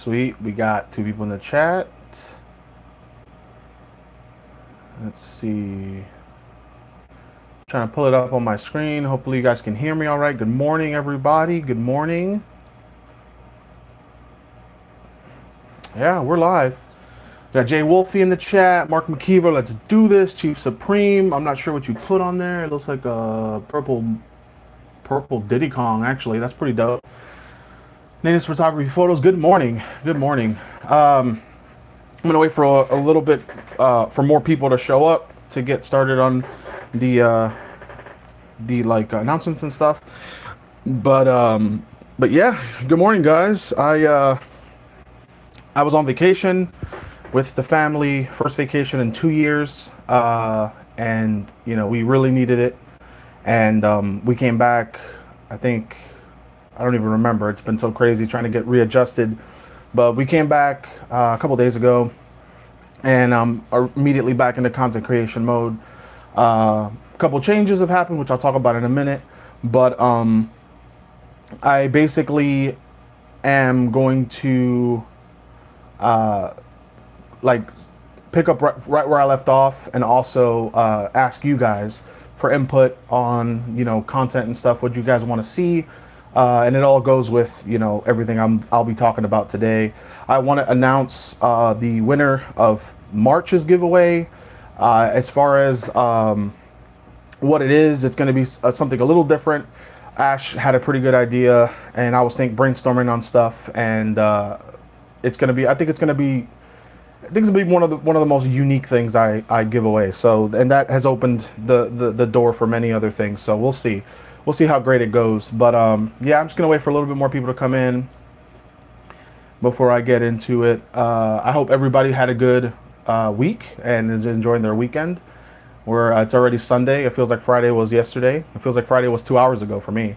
Sweet. We got 2 people in the chat. Let's see. Trying to pull it up on my screen. Hopefully you guys can hear me all right. Good morning, everybody. Good morning. Yeah, we're live. Got Jay Wolfie in the chat. Mark McKeever, let's do this. Chief Supreme. I'm not sure what you put on there. It looks like a purple Diddy Kong, actually. That's pretty dope. Native photography photos. Good morning. Good morning. I'm gonna wait for a little bit for more people to show up to get started on the announcements and stuff. But yeah. Good morning, guys. I was on vacation with the family, first vacation in 2 years, and you know we really needed it. And we came back. I think I don't even remember. It's been so crazy trying to get readjusted. But we came back a couple days ago, and are immediately back into content creation mode. A couple changes have happened, which I'll talk about in a minute. But I basically am going to like pick up right where I left off, and also ask you guys for input on content and stuff, what you guys want to see, and it all goes with everything I'll be talking about today. I want to announce the winner of March's giveaway. As far as what it is, it's going to be something a little different. Ash had a pretty good idea, and I was brainstorming on stuff, and it's going to be. I think it's going to be one of the most unique things I give away. So, and that has opened the door for many other things. So we'll see how great it goes. But yeah, I'm just gonna wait for a little bit more people to come in before I get into it. I hope everybody had a good week and is enjoying their weekend. It's already Sunday. It feels like Friday was yesterday. It feels like Friday was 2 hours ago for me.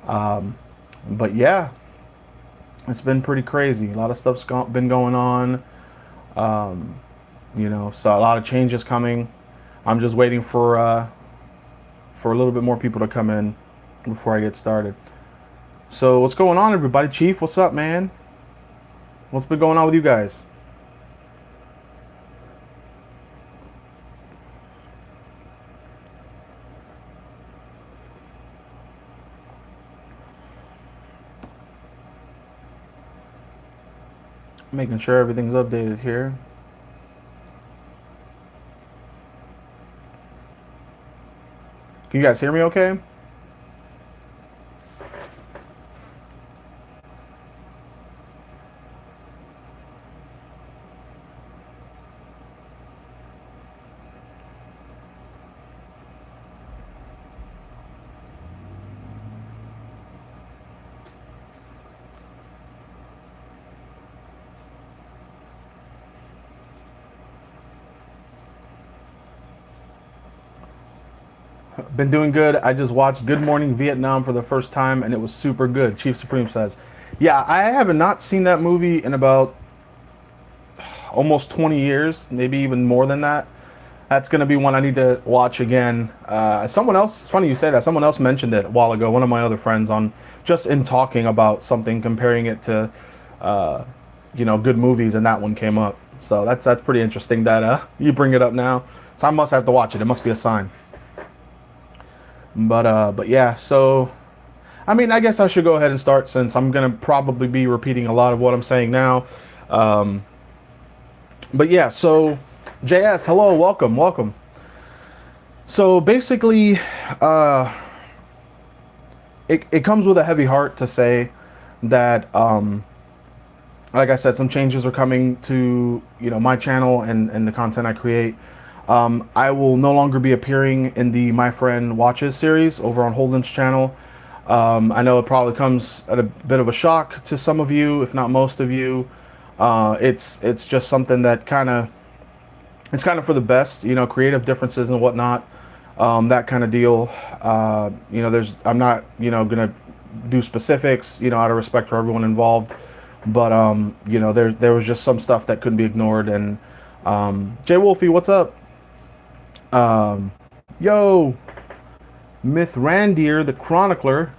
But yeah, it's been pretty crazy. A lot of stuff's been going on. So a lot of changes coming. I'm just waiting for a little bit more people to come in before I get started. So what's going on, everybody? Chief, what's up, man? What's been going on with you guys? Making sure everything's updated here. Can you guys hear me okay? Been doing good. I just watched Good Morning Vietnam for the first time, and it was super good. Chief Supreme says, yeah, I have not seen that movie in about almost 20 years, maybe even more than that. That's going to be one I need to watch again. Someone else, funny you say that, someone else mentioned it a while ago, one of my other friends, on just in talking about something, comparing it to good movies, and that one came up. So that's pretty interesting that you bring it up now. So I must have to watch it. It must be a sign. But yeah, so I mean, I guess I should go ahead and start, since I'm gonna probably be repeating a lot of what I'm saying now. But yeah, so JS, hello, welcome. So basically, it comes with a heavy heart to say that, like I said, some changes are coming to my channel and the content I create. I will no longer be appearing in the My Friend Watches series over on Holden's channel. I know it probably comes at a bit of a shock to some of you, if not most of you. It's just something that it's kind of for the best, creative differences and whatnot, that kind of deal. I'm not, gonna do specifics, out of respect for everyone involved. But there was just some stuff that couldn't be ignored. And Jay Wolfie, what's up? Yo, Myth Randier, the Chronicler.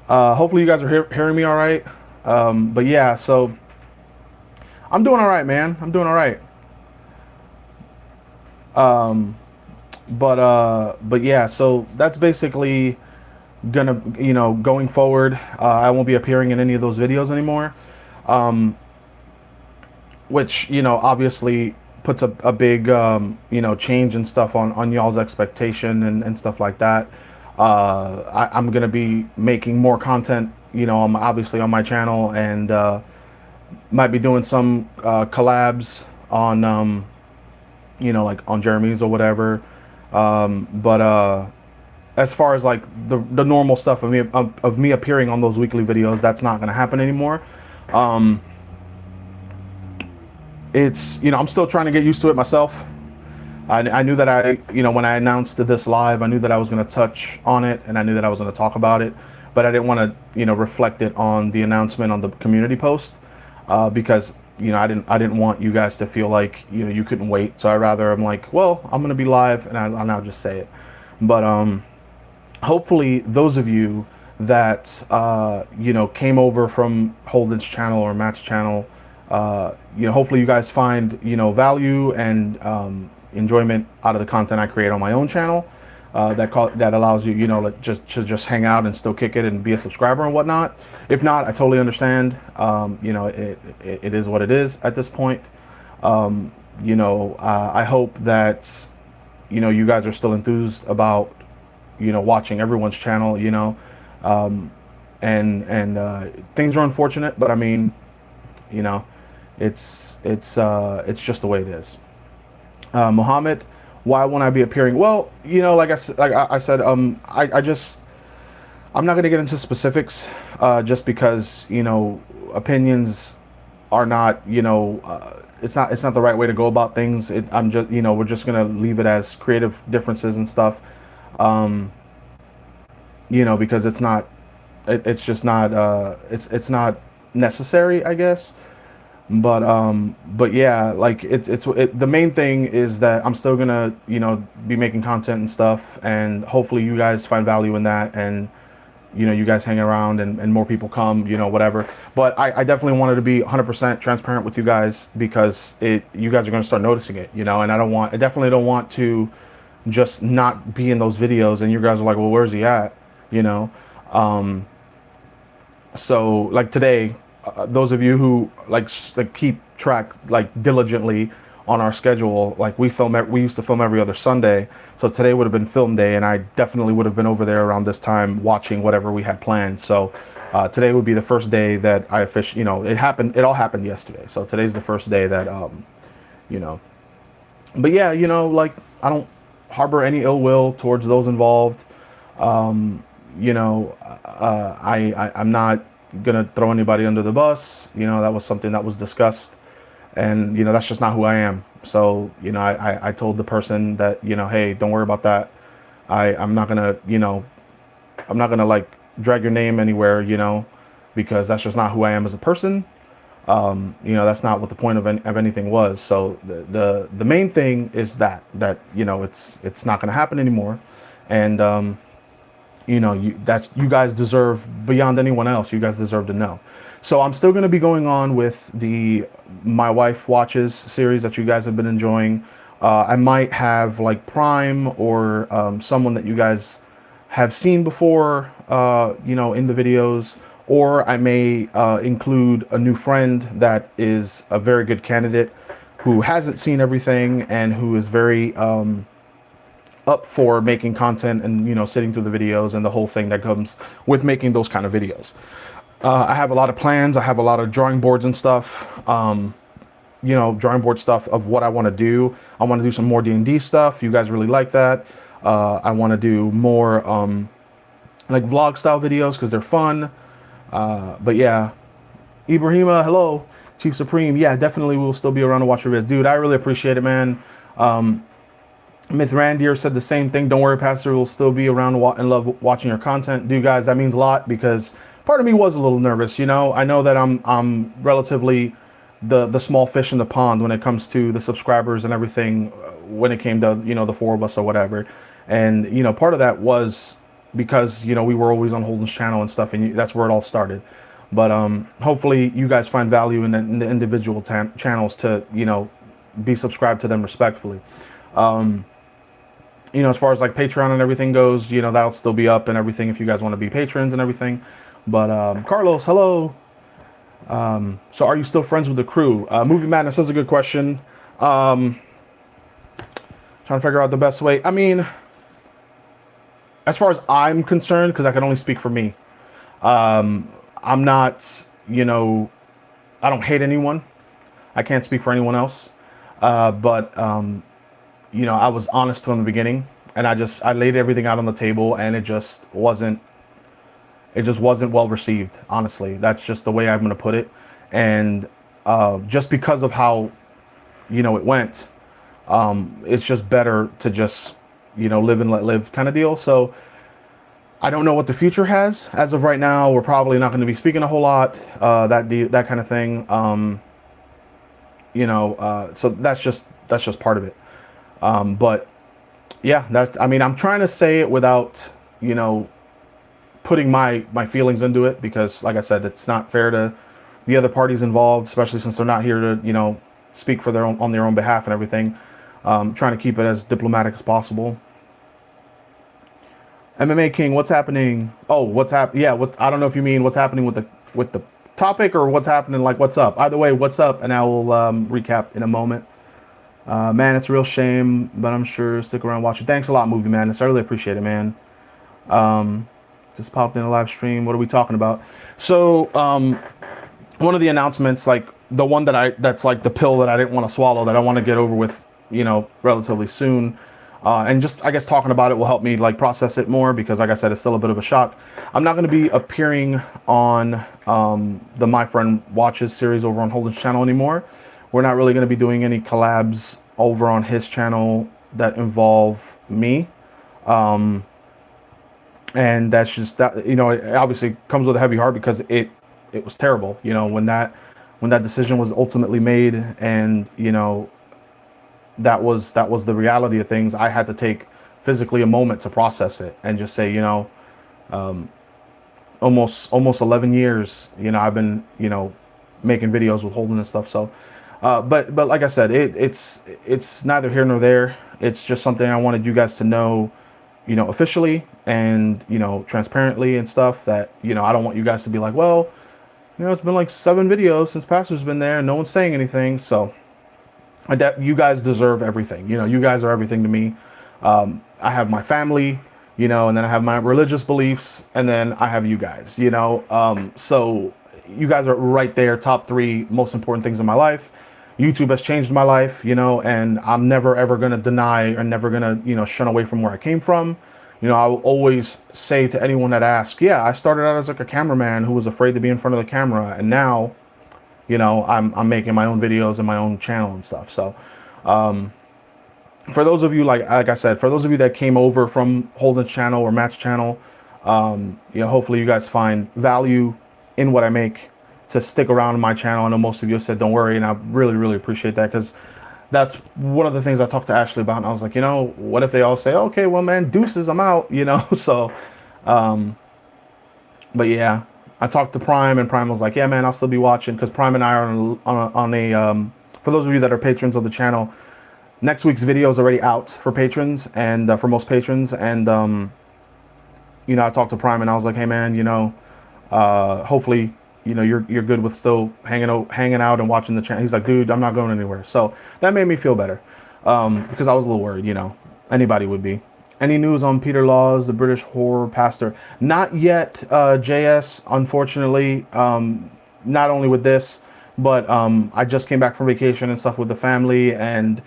Hopefully you guys are hearing me all right. But yeah, so I'm doing all right, man. I'm doing all right. But yeah, so that's basically gonna, going forward. I won't be appearing in any of those videos anymore, which, obviously puts a big, change and stuff on y'all's expectation and stuff like that. I'm gonna be making more content, obviously on my channel, and might be doing some collabs on, like on Jeremy's or whatever. But as far as like the normal stuff of me appearing on those weekly videos, that's not going to happen anymore. It's, I'm still trying to get used to it myself. I knew that when I announced this live, I knew that I was going to touch on it, and I knew that I was going to talk about it, but I didn't want to, reflect it on the announcement on the community post, because, I didn't want you guys to feel like, you couldn't wait. So I'm like, well, I'm going to be live, and I'll now just say it. But, hopefully those of you that, came over from Holden's channel or Matt's channel, hopefully you guys find, value and, enjoyment out of the content I create on my own channel, that allows you, like just hang out and still kick it and be a subscriber and whatnot. If not, I totally understand. It is what it is at this point. I hope that, you guys are still enthused about, watching everyone's channel, and things are unfortunate, but I mean, it's just the way it is. Muhammad, why won't I be appearing? Well, like I said, I'm not going to get into specifics, just because, opinions are not, it's not the right way to go about things. I'm just, we're just going to leave it as creative differences and stuff. Because it's not, it's just not, it's not necessary, I guess. But yeah, like the main thing is that I'm still gonna, be making content and stuff, and hopefully you guys find value in that, and, you guys hang around and more people come, whatever. But I definitely wanted to be 100% transparent with you guys, because you guys are gonna start noticing it, and I definitely don't want to just not be in those videos and you guys are like, well, where's he at? So like today, those of you who like keep track like diligently on our schedule, like we used to film every other Sunday. So today would have been film day, and I definitely would have been over there around this time watching whatever we had planned. So today would be the first day that I officially, it all happened yesterday. So today's the first day that, but yeah, like I don't harbor any ill will towards those involved. I'm not gonna throw anybody under the bus. That was something that was discussed, and that's just not who I am. So I told the person that, hey, don't worry about that. I'm not gonna like drag your name anywhere, because that's just not who I am as a person. That's not what the point of anything was. So the main thing is that it's not going to happen anymore, and you guys deserve, beyond anyone else, you guys deserve to know. So I'm still going to be going on with the My Wife Watches series that you guys have been enjoying. I might have like Prime or someone that you guys have seen before, in the videos. Or I may include a new friend that is a very good candidate who hasn't seen everything and who is very up for making content and, sitting through the videos and the whole thing that comes with making those kind of videos. I have a lot of plans. I have a lot of drawing boards and stuff, drawing board stuff of what I want to do. I want to do some more D&D stuff. You guys really like that. I want to do more like vlog style videos because they're fun. But yeah, Ibrahima, hello, Chief Supreme. Yeah, definitely we'll still be around to watch your videos. Dude, I really appreciate it, man. Myth Randier said the same thing. Don't worry, Pastor, we'll still be around and love watching your content. Dude, guys, that means a lot, because part of me was a little nervous. I know that I'm relatively the small fish in the pond when it comes to the subscribers and everything, when it came to, the four of us or whatever. And, part of that was because, we were always on Holden's channel and stuff, and that's where it all started. But hopefully you guys find value in the individual channels to, be subscribed to them respectfully. As far as like Patreon and everything goes, that'll still be up and everything if you guys want to be patrons and everything. But Carlos, hello. So are you still friends with the crew? Movie Madness is a good question. Trying to figure out the best way. I mean, as far as I'm concerned, because I can only speak for me, I'm not, I don't hate anyone. I can't speak for anyone else. But I was honest from the beginning, and I laid everything out on the table, and it just wasn't well received. Honestly, that's just the way I'm going to put it. And just because of how, it went, it's just better to just, live and let live kind of deal. So I don't know what the future has. As of right now, we're probably not going to be speaking a whole lot, that kind of thing. So that's just part of it. But yeah, I'm trying to say it without, putting my feelings into it, because like I said, it's not fair to the other parties involved, especially since they're not here to, speak for on their own behalf and everything. Trying to keep it as diplomatic as possible. MMA King, what's happening? Oh, yeah, I don't know if you mean what's happening with the topic, or what's happening, like what's up. Either way, what's up, and I will recap in a moment. Man, it's a real shame, but I'm sure stick around watching. Thanks a lot, Movie Madness. I really appreciate it, man. Just popped in a live stream. What are we talking about? So, one of the announcements, like the one that's like the pill that I didn't want to swallow, that I want to get over with, relatively soon. And just, I guess, talking about it will help me like process it more, because like I said, it's still a bit of a shock. I'm not going to be appearing on the My Friend Watches series over on Holden's channel anymore. We're not really going to be doing any collabs over on his channel that involve me. And that's just that, it obviously comes with a heavy heart, because it was terrible, when that decision was ultimately made, and, that was the reality of things. I had to take physically a moment to process it and just say, almost 11 years, I've been, making videos with Holden and stuff. So, but like I said, it's neither here nor there. It's just something I wanted you guys to know, officially and, transparently and stuff, that, I don't want you guys to be like, well, it's been like 7 videos since Pastor's been there and no one's saying anything. So you guys deserve everything. You guys are everything to me. I have my family, and then I have my religious beliefs, and then I have you guys, so you guys are right there, top 3 most important things in my life. YouTube has changed my life, and I'm never ever going to deny, or never going to, shun away from where I came from. I will always say to anyone that asks, yeah, I started out as like a cameraman who was afraid to be in front of the camera, and now, I'm making my own videos and my own channel and stuff. So, for those of you, like I said, for those of you that came over from Holden's channel or Matt's channel, hopefully you guys find value in what I make to stick around in my channel. I know most of you have said don't worry, and I really, really appreciate that, because that's one of the things I talked to Ashley about, and I was like, what if they all say, okay, well, man, deuces, I'm out, so, but yeah, I talked to Prime, and Prime was like, yeah, man, I'll still be watching, because Prime and I are on a for those of you that are patrons of the channel, next week's video is already out for patrons, and for most patrons, and I talked to Prime, and I was like, hey, man, hopefully, you're good with still hanging out and watching the channel. He's like, dude, I'm not going anywhere. So that made me feel better, because I was a little worried. Anybody would be. Any news on Peter Laws, the British horror pastor? Not yet, JS, unfortunately. Not only with this, but I just came back from vacation and stuff with the family, and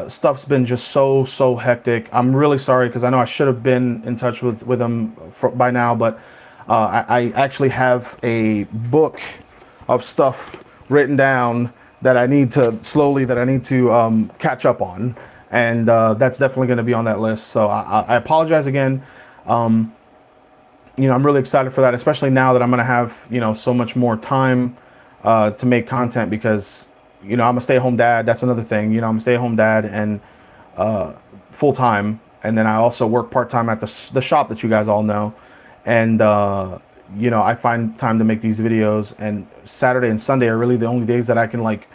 stuff's been just so hectic. I'm really sorry, because I know I should have been in touch with him by now, but I actually have a book of stuff written down that I need to catch up on, and that's definitely going to be on that list. So I apologize again. I'm really excited for that, especially now that I'm going to have so much more time to make content, because I'm a stay-at-home dad. That's another thing. I'm a stay-at-home dad, and full-time, and then I also work part-time at the shop that you guys all know. And you know, I find time to make these videos, and Saturday and Sunday are really the only days that I can, like,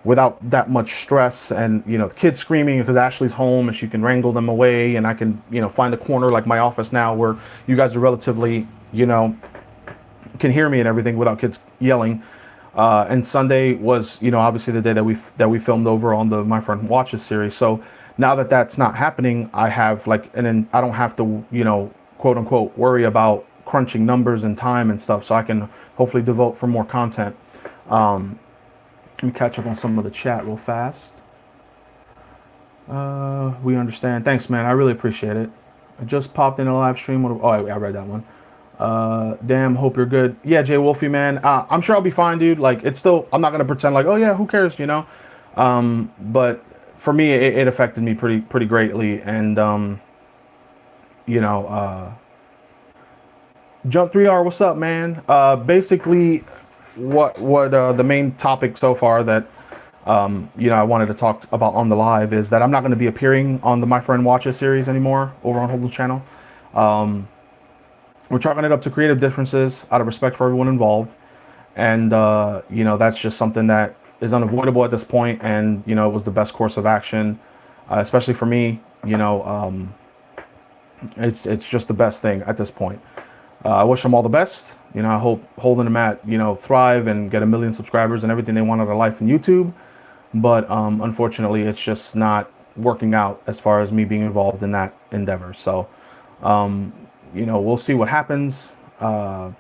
without that much stress, and, you know, the kids screaming because Ashley's home and she can wrangle them away, and I can, you know, find a corner like my office now where you guys are relatively, you know, can hear me and everything without kids yelling. And Sunday was, you know, obviously the day that we filmed over on the My Friend Watches series. So now that that's not happening, I have, like, and then I don't have to, you know, quote unquote, worry about crunching numbers and time and stuff. So I can hopefully devote for more content. Let me catch up on some of the chat real fast. We understand. Thanks, man. I really appreciate it. I just popped in a live stream. Oh, I read that one. Damn, hope you're good. Yeah, Jay Wolfie, man. I'm sure I'll be fine, dude. Like, it's still, I'm not gonna pretend like, oh yeah, who cares, you know? But for me, it affected me pretty greatly, and you know, Jump 3R, what's up, man? Basically, what the main topic so far that you know, I wanted to talk about on the live is that I'm not going to be appearing on the My Friend Watches series anymore over on Holden's channel. We're chalking it up to creative differences out of respect for everyone involved, and you know, that's just something that is unavoidable at this point, and you know, it was the best course of action, especially for me. You know, it's just the best thing at this point. I wish them all the best. You know, I hope Holden and Matt, you know, thrive and get 1 million subscribers and everything they want out of life in YouTube. But unfortunately, it's just not working out as far as me being involved in that endeavor. So, you know, we'll see what happens. You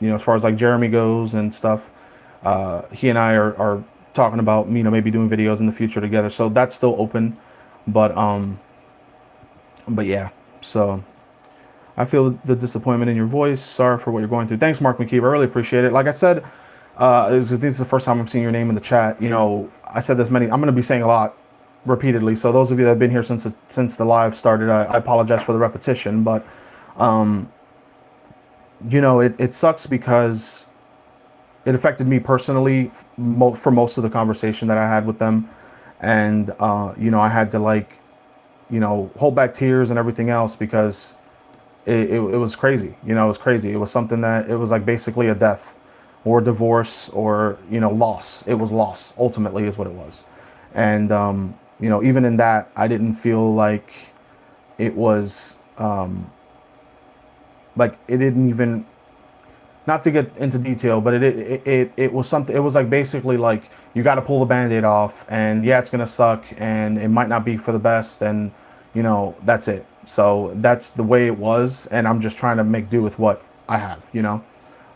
know, as far as like Jeremy goes and stuff, he and I are talking about, you know, maybe doing videos in the future together. So that's still open. But yeah, so I feel the disappointment in your voice. Sorry for what you're going through. Thanks, Mark McKeever. I really appreciate it. Like I said, this is the first time I'm seeing your name in the chat. You know, I said this I'm going to be saying a lot repeatedly. So those of you that have been here since the live started, I apologize for the repetition. But, you know, it sucks because it affected me personally for most of the conversation that I had with them. And, you know, I had to, like, you know, hold back tears and everything else because it was crazy. You know, it was crazy. It was something that, it was like basically a death or divorce or, you know, loss. It was loss, ultimately, is what it was. And, you know, even in that, I didn't feel like it was, like, it didn't even, not to get into detail, but it was something, it was like basically like, you got to pull the Band-Aid off, and yeah, it's going to suck, and it might not be for the best, and, you know, that's it. So that's the way it was, and I'm just trying to make do with what I have, you know?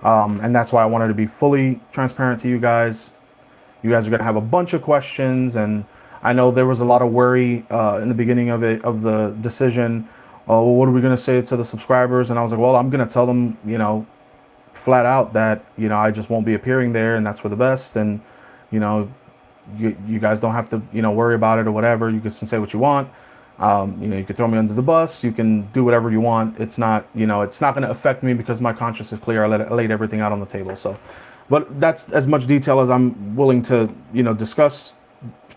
And that's why I wanted to be fully transparent to you guys. You guys are going to have a bunch of questions, and I know there was a lot of worry in the beginning of the decision. Oh, well, what are we going to say to the subscribers? And I was like, well, I'm going to tell them, you know, flat out that, you know, I just won't be appearing there, and that's for the best. And, you know, you guys don't have to, you know, worry about it or whatever. You can say what you want. You know, you can throw me under the bus. You can do whatever you want. It's not, you know, it's not going to affect me because my conscience is clear. I laid everything out on the table. So, but that's as much detail as I'm willing to, you know, discuss,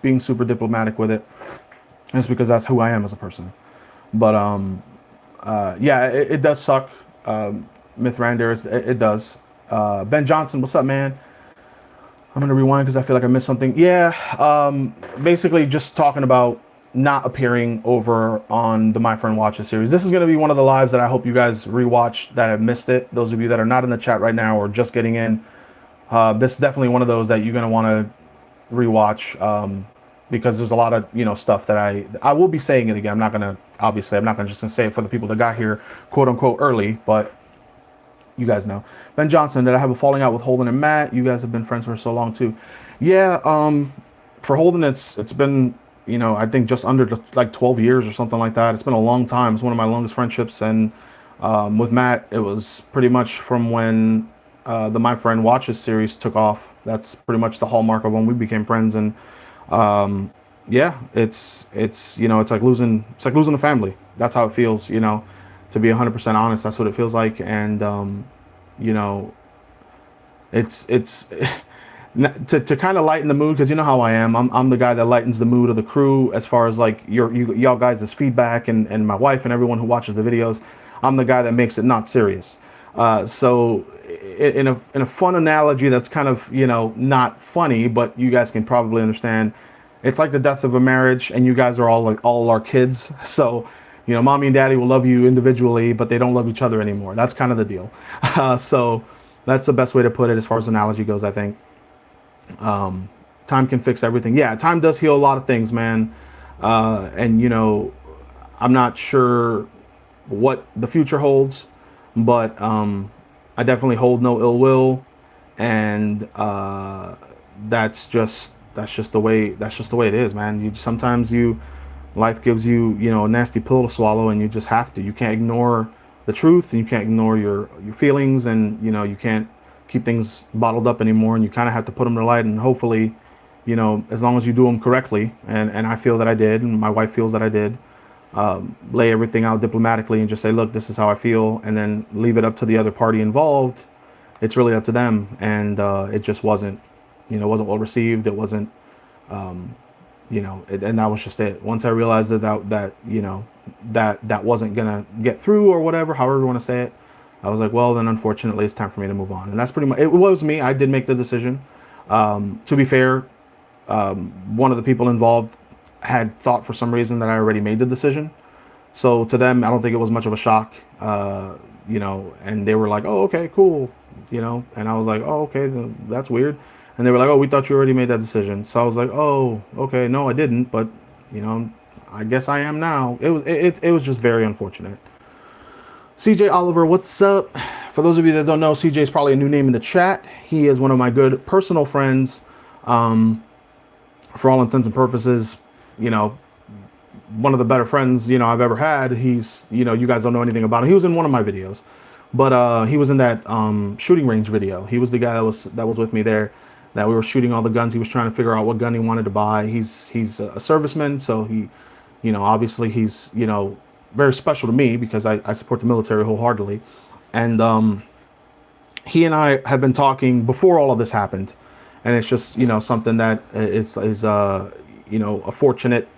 being super diplomatic with it. It's because that's who I am as a person. But, yeah, it does suck. Myth Rander, it does. Ben Johnson, what's up, man? I'm going to rewind because I feel like I missed something. Yeah, basically just talking about not appearing over on the My Friend Watches series. This is going to be one of the lives that I hope you guys rewatch that have missed it. Those of you that are not in the chat right now or just getting in, this is definitely one of those that you're going to want to rewatch, because there's a lot of, you know, stuff that I will be saying it again. I'm not going to just going to say it for the people that got here, quote unquote, early, but you guys know. Ben Johnson, did I have a falling out with Holden and Matt? You guys have been friends for so long too. Yeah, for Holden, it's been, you know, I think just under like 12 years or something like that. It's been a long time. It's one of my longest friendships. And with Matt, it was pretty much from when the My Friend Watches series took off. That's pretty much the hallmark of when we became friends. And yeah, it's you know, it's like losing a family. That's how it feels, you know, to be 100% honest. That's what it feels like. And you know, it's to kind of lighten the mood, because you know how I am. I'm the guy that lightens the mood of the crew as far as like y'all guys' feedback and my wife and everyone who watches the videos. I'm the guy that makes it not serious. So in a fun analogy that's kind of, not funny, but you guys can probably understand, it's like the death of a marriage, and you guys are all like all our kids. So, mommy and daddy will love you individually, but they don't love each other anymore. That's kind of the deal. So that's the best way to put it as far as analogy goes, I think. Time can fix everything. Yeah, time does heal a lot of things, man. And I'm not sure what the future holds, but I definitely hold no ill will, and that's just the way it is, man. Sometimes life gives you a nasty pill to swallow, and you just have to. You can't ignore the truth, and you can't ignore your feelings, and you can't keep things bottled up anymore, and you kind of have to put them to light, and hopefully, as long as you do them correctly, and I feel that I did, and my wife feels that I did, lay everything out diplomatically and just say, look, this is how I feel, and then leave it up to the other party involved. It's really up to them, and it just wasn't well received. It wasn't, and that was just it. Once I realized that wasn't gonna get through, or whatever, however you want to say it, I was like, well, then unfortunately it's time for me to move on. And that's pretty much, it was me. I did make the decision. To be fair, one of the people involved had thought for some reason that I already made the decision. So to them, I don't think it was much of a shock, and they were like, oh, okay, cool, and I was like, oh, okay, that's weird. And they were like, oh, we thought you already made that decision. So I was like, oh, okay, no, I didn't, but, I guess I am now. It was just very unfortunate. CJ Oliver, what's up? For those of you that don't know, CJ is probably a new name in the chat. He is one of my good personal friends. For all intents and purposes, one of the better friends, I've ever had. He's, you guys don't know anything about him. He was in one of my videos, but he was in that shooting range video. He was the guy that was with me there, that we were shooting all the guns. He was trying to figure out what gun he wanted to buy. He's a serviceman, so he, obviously he's, very special to me because I support the military wholeheartedly. And he and I have been talking before all of this happened. And it's just, something that is a fortunate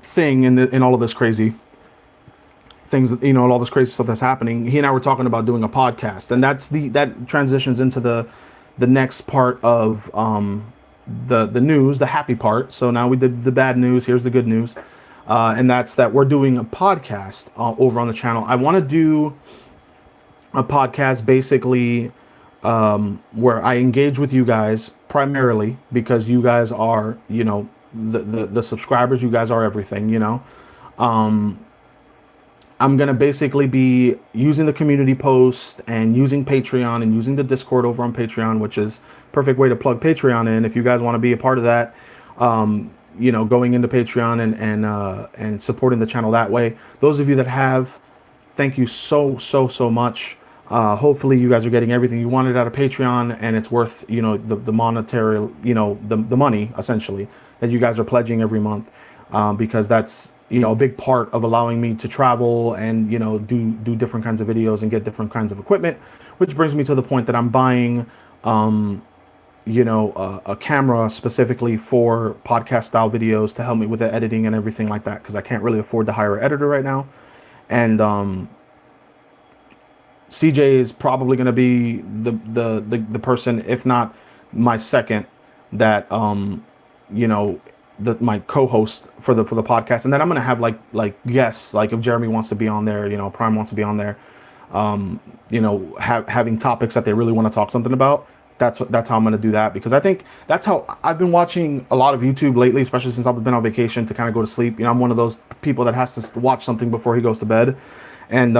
thing in all of this crazy things, all this crazy stuff that's happening. He and I were talking about doing a podcast, and that transitions into the next part of the news, the happy part. So now we did the bad news. Here's the good news. And that's that we're doing a podcast over on the channel. I want to do a podcast basically where I engage with you guys primarily because you guys are, the subscribers. You guys are everything, I'm going to basically be using the community post and using Patreon and using the Discord over on Patreon, which is perfect way to plug Patreon in. If you guys want to be a part of that, going into Patreon and supporting the channel that way. Those of you that have, thank you so much. Hopefully you guys are getting everything you wanted out of Patreon, and it's worth, the monetary, the money essentially that you guys are pledging every month, because that's, a big part of allowing me to travel and, do different kinds of videos and get different kinds of equipment, which brings me to the point that I'm buying, a camera specifically for podcast style videos to help me with the editing and everything like that, because I can't really afford to hire an editor right now. And CJ is probably going to be the person, if not my second, that my co-host for the podcast. And then I'm going to have like guests, like if Jeremy wants to be on there, Prime wants to be on there, having topics that they really want to talk something about. That's how I'm going to do that, because I think that's how I've been watching a lot of YouTube lately, especially since I've been on vacation to kind of go to sleep. I'm one of those people that has to watch something before he goes to bed. And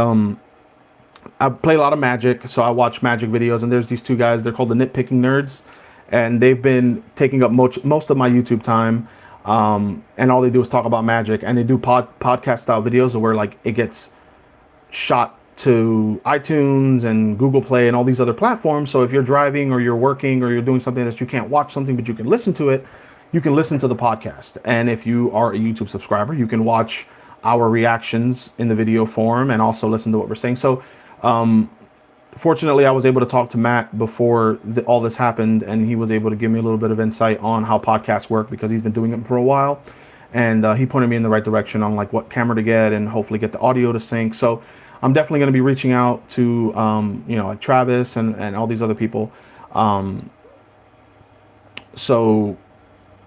I play a lot of Magic, so I watch Magic videos, and there's these two guys, they're called the Nitpicking Nerds, and they've been taking up most of my YouTube time, and all they do is talk about Magic, and they do podcast style videos where like it gets shot to iTunes and Google Play and all these other platforms. So if you're driving or you're working or you're doing something that you can't watch something but you can listen to it, you can listen to the podcast. And if you are a YouTube subscriber, you can watch our reactions in the video form and also listen to what we're saying. So fortunately, I was able to talk to Matt before all this happened, and he was able to give me a little bit of insight on how podcasts work, because he's been doing it for a while. And he pointed me in the right direction on like what camera to get and hopefully get the audio to sync. So I'm definitely going to be reaching out to, you know, like Travis and all these other people. Um, so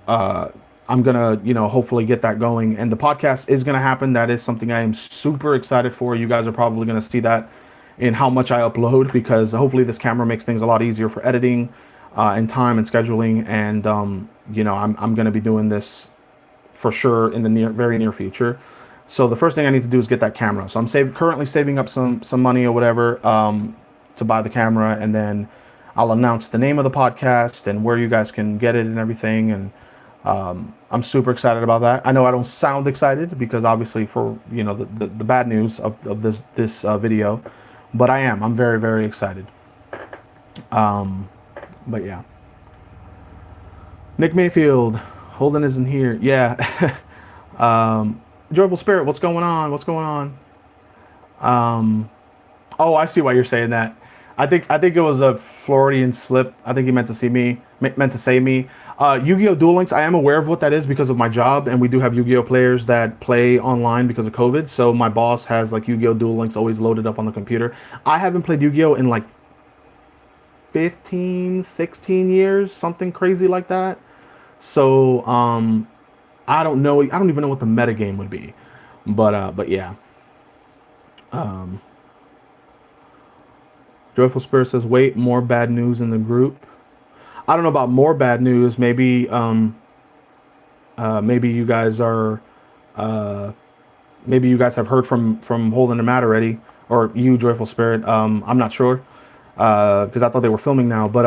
I'm gonna, you know, hopefully get that going, and the podcast is gonna happen. That is something I am super excited for. You guys are probably gonna see that in how much I upload, because hopefully this camera makes things a lot easier for editing and time and scheduling. And you know, I'm gonna be doing this for sure in the very near future. So the first thing I need to do is get that camera. So I'm currently saving up some money or whatever to buy the camera, and then I'll announce the name of the podcast and where you guys can get it and everything. And I'm super excited about that. I know I don't sound excited because obviously for, you know, the bad news of this video, but I am. I'm very, very excited. But yeah. Nick Mayfield, Holden isn't here. Yeah. Joyful Spirit, what's going on? What's going on? Oh, I see why you're saying that. I think it was a Floridian slip. I think he meant to say me. Yu-Gi-Oh! Duel Links, I am aware of what that is because of my job, and we do have Yu-Gi-Oh! Players that play online because of COVID. So my boss has like Yu-Gi-Oh! Duel Links always loaded up on the computer. I haven't played Yu-Gi-Oh! in like 15, 16 years, something crazy like that. So I don't know. I don't even know what the meta game would be, but yeah. Joyful Spirit says, wait, more bad news in the group. I don't know about more bad news. Maybe maybe you guys are maybe you guys have heard from Holding the Mat already, or you, Joyful Spirit. I'm not sure because I thought they were filming now. But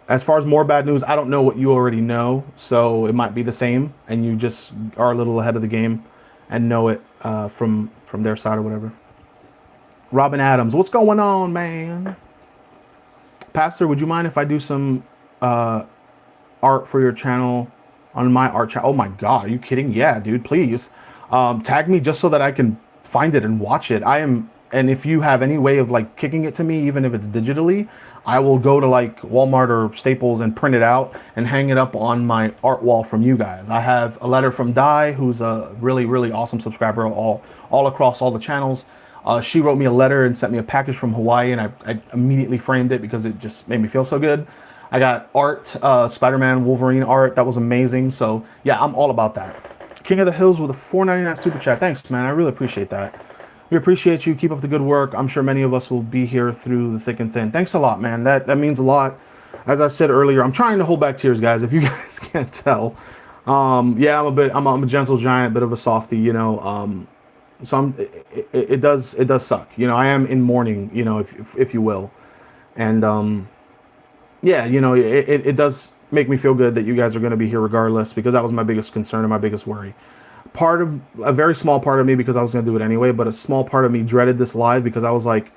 as far as more bad news, I don't know what you already know, so it might be the same, and you just are a little ahead of the game and know it from their side or whatever. Robin Adams, what's going on, man? Pastor, would you mind if I do some art for your channel on my art channel? Oh my God, are you kidding? Yeah, dude, please. Tag me just so that I can find it and watch it. And if you have any way of like kicking it to me, even if it's digitally, I will go to like Walmart or Staples and print it out and hang it up on my art wall from you guys. I have a letter from Di, who's a really, really awesome subscriber all across all the channels. She wrote me a letter and sent me a package from Hawaii, and I immediately framed it because it just made me feel so good. I got art, Spider-Man, Wolverine art. That was amazing. So yeah, I'm all about that. King of the Hills with a $4.99 super chat. Thanks, man. I really appreciate that. We appreciate you. Keep up the good work. I'm sure many of us will be here through the thick and thin. Thanks a lot, man. That means a lot. As I said earlier, I'm trying to hold back tears, guys, if you guys can't tell. Yeah, I'm a gentle giant, bit of a softie, you know. So it does suck, you know. I am in mourning, you know, if you will, and yeah, you know, it does make me feel good that you guys are going to be here regardless, because that was my biggest concern and my biggest worry. A very small part of me, because I was going to do it anyway, but a small part of me dreaded this live because I was like,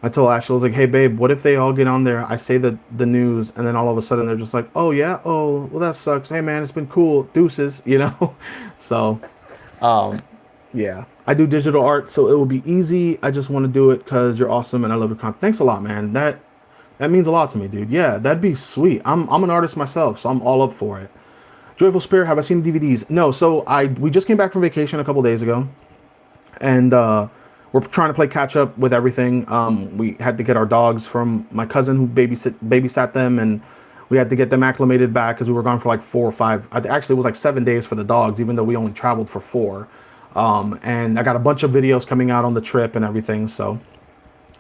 I told Ashley, I was like, hey babe, what if they all get on there, I say the news, and then all of a sudden they're just like, oh yeah, oh well, that sucks, hey man, it's been cool, deuces, you know. So yeah, I do digital art, so it will be easy. I just want to do it because you're awesome and I love your content. Thanks a lot, man. That means a lot to me, dude. Yeah, that'd be sweet. I'm an artist myself, so I'm all up for it. Joyful Spirit, have I seen the DVDs? No, so we just came back from vacation a couple days ago, and we're trying to play catch up with everything. We had to get our dogs from my cousin who babysat them, and we had to get them acclimated back because we were gone for like 4 or 5. Actually, it was like 7 days for the dogs, even though we only traveled for 4. And I got a bunch of videos coming out on the trip and everything, so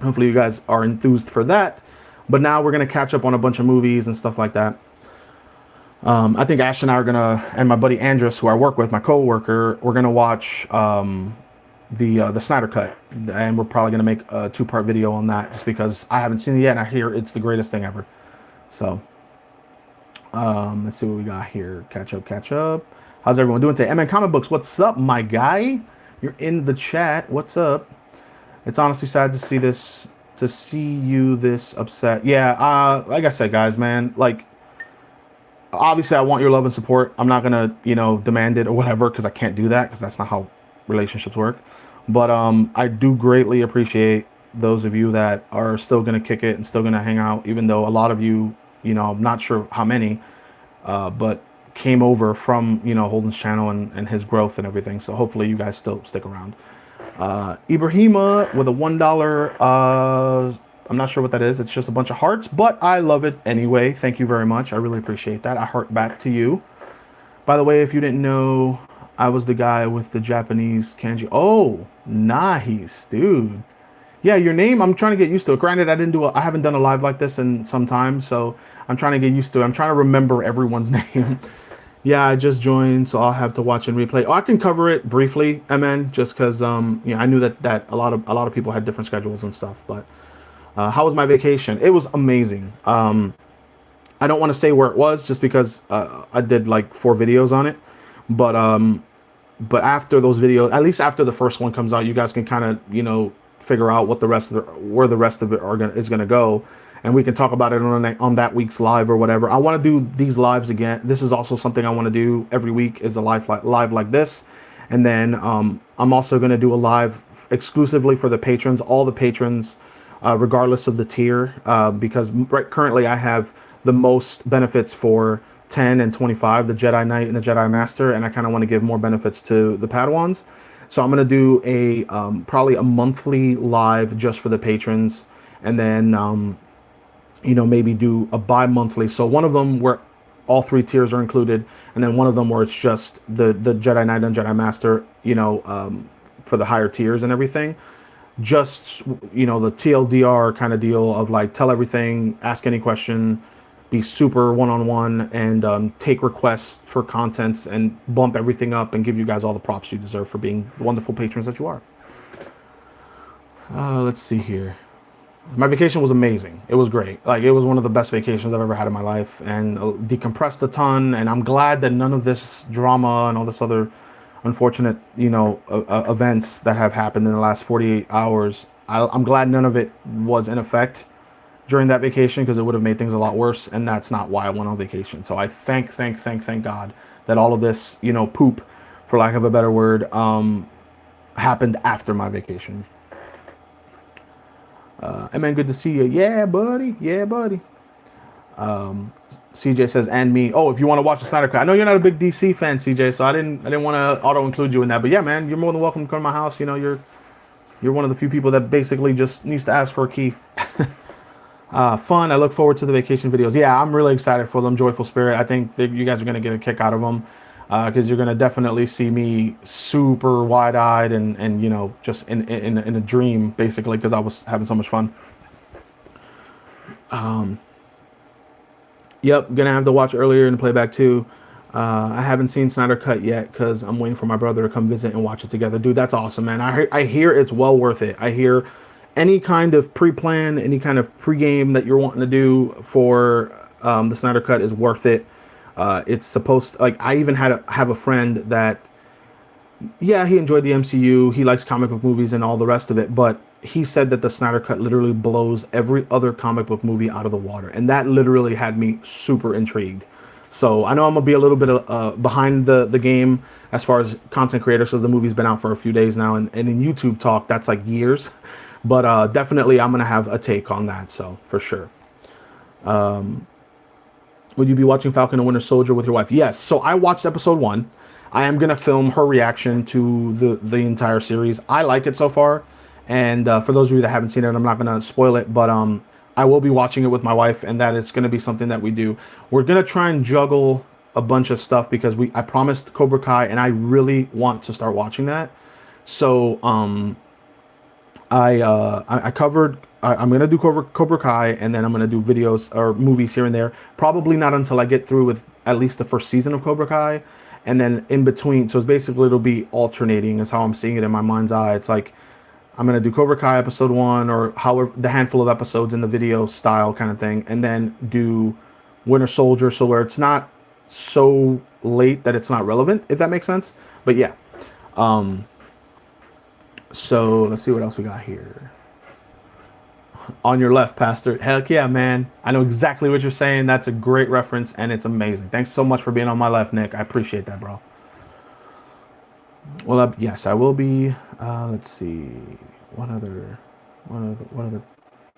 hopefully you guys are enthused for that. But now we're going to catch up on a bunch of movies and stuff like that. I think Ash and I are going to, and my buddy Andres, who I work with, my co-worker, we're going to watch the Snyder Cut, and we're probably going to make a 2-part video on that, just because I haven't seen it yet and I hear it's the greatest thing ever. So let's see what we got here. Catch up. How's everyone doing today? MN Comic Books, what's up, my guy? You're in the chat. What's up? It's honestly sad to see you this upset. Yeah, like I said, guys, man, like, obviously I want your love and support. I'm not gonna, you know, demand it or whatever, because I can't do that, because that's not how relationships work. But I do greatly appreciate those of you that are still gonna kick it and still gonna hang out, even though a lot of you, you know, I'm not sure how many, but came over from, you know, Holden's channel and his growth and everything. So hopefully you guys still stick around. Ibrahima with a $1. I'm not sure what that is. It's just a bunch of hearts, but I love it anyway. Thank you very much. I really appreciate that. I heart back to you. By the way, if you didn't know, I was the guy with the Japanese kanji. Oh, nice, dude. Yeah, your name, I'm trying to get used to it. Granted, I haven't done a live like this in some time, so I'm trying to get used to it. I'm trying to remember everyone's name. Yeah, I just joined, so I'll have to watch and replay. Oh, I can cover it briefly, MN, just because I knew that a lot of people had different schedules and stuff. But how was my vacation? It was amazing. I don't want to say where it was, just because I did like 4 videos on it. But after those videos, at least after the first one comes out, you guys can kind of figure out what where the rest of it is gonna go, and we can talk about it on that week's live or whatever. I want to do these lives again. This is also something I want to do every week, is a live like this. And then I'm also going to do a live exclusively for the patrons, all the patrons, regardless of the tier, because currently I have the most benefits for 10 and 25, the Jedi Knight and the Jedi Master, and I kind of want to give more benefits to the Padawans. So I'm going to do a probably a monthly live just for the patrons, and then maybe do a bi-monthly. So one of them where all 3 tiers are included, and then one of them where it's just the Jedi Knight and Jedi Master, for the higher tiers and everything. Just the TLDR kind of deal of like tell everything, ask any question, be super one-on-one, and take requests for contents and bump everything up and give you guys all the props you deserve for being the wonderful patrons that you are. Let's see here. My vacation was amazing. It was great. Like, it was one of the best vacations I've ever had in my life, and decompressed a ton. And I'm glad that none of this drama and all this other unfortunate, events that have happened in the last 48 hours. I'm glad none of it was in effect during that vacation, because it would have made things a lot worse, and that's not why I went on vacation. So I thank God that all of this, poop, for lack of a better word, happened after my vacation. Man, good to see you. Yeah, buddy. CJ says, and me. Oh, if you want to watch the Snyder Cut. I know you're not a big DC fan, CJ, so I didn't want to auto include you in that. But yeah, man, you're more than welcome to come to my house. You're one of the few people that basically just needs to ask for a key. Fun. I look forward to the vacation videos. Yeah, I'm really excited for them. Joyful Spirit. I think that you guys are going to get a kick out of them, because you're going to definitely see me super wide-eyed and just in a dream, basically, because I was having so much fun. Yep, gonna have to watch earlier in the playback too. I haven't seen Snyder Cut yet because I'm waiting for my brother to come visit and watch it together. Dude, that's awesome, man. I hear it's well worth it. I hear any kind of pre-plan, any kind of pre-game that you're wanting to do for the Snyder Cut is worth it. It's supposed to, like, I even have a friend that, yeah, he enjoyed the MCU. He likes comic book movies and all the rest of it, but he said that the Snyder Cut literally blows every other comic book movie out of the water. And that literally had me super intrigued. So I know I'm going to be a little bit behind the game as far as content creators, because the movie's been out for a few days now. And in YouTube talk, that's like years. But definitely I'm going to have a take on that. So for sure. Would you be watching Falcon and Winter Soldier with your wife? Yes. So I watched episode 1. I am going to film her reaction to the entire series. I like it so far. And for those of you that haven't seen it, I'm not going to spoil it, but I will be watching it with my wife, and that is going to be something that we do. We're going to try and juggle a bunch of stuff, because I promised Cobra Kai, and I really want to start watching that. So I'm going to do Cobra Kai, and then I'm going to do videos or movies here and there. Probably not until I get through with at least the first season of Cobra Kai, and then in between. So it's basically, it'll be alternating is how I'm seeing it in my mind's eye. It's like, I'm going to do Cobra Kai episode 1, or however the handful of episodes in the video style kind of thing, and then do Winter Soldier, so where it's not so late that it's not relevant, if that makes sense. But yeah. So let's see what else we got here. On your left, Pastor. Heck yeah, man. I know exactly what you're saying. That's a great reference, and it's amazing. Thanks so much for being on my left, Nick. I appreciate that, bro. Well, yes, I will be. Let's see. What other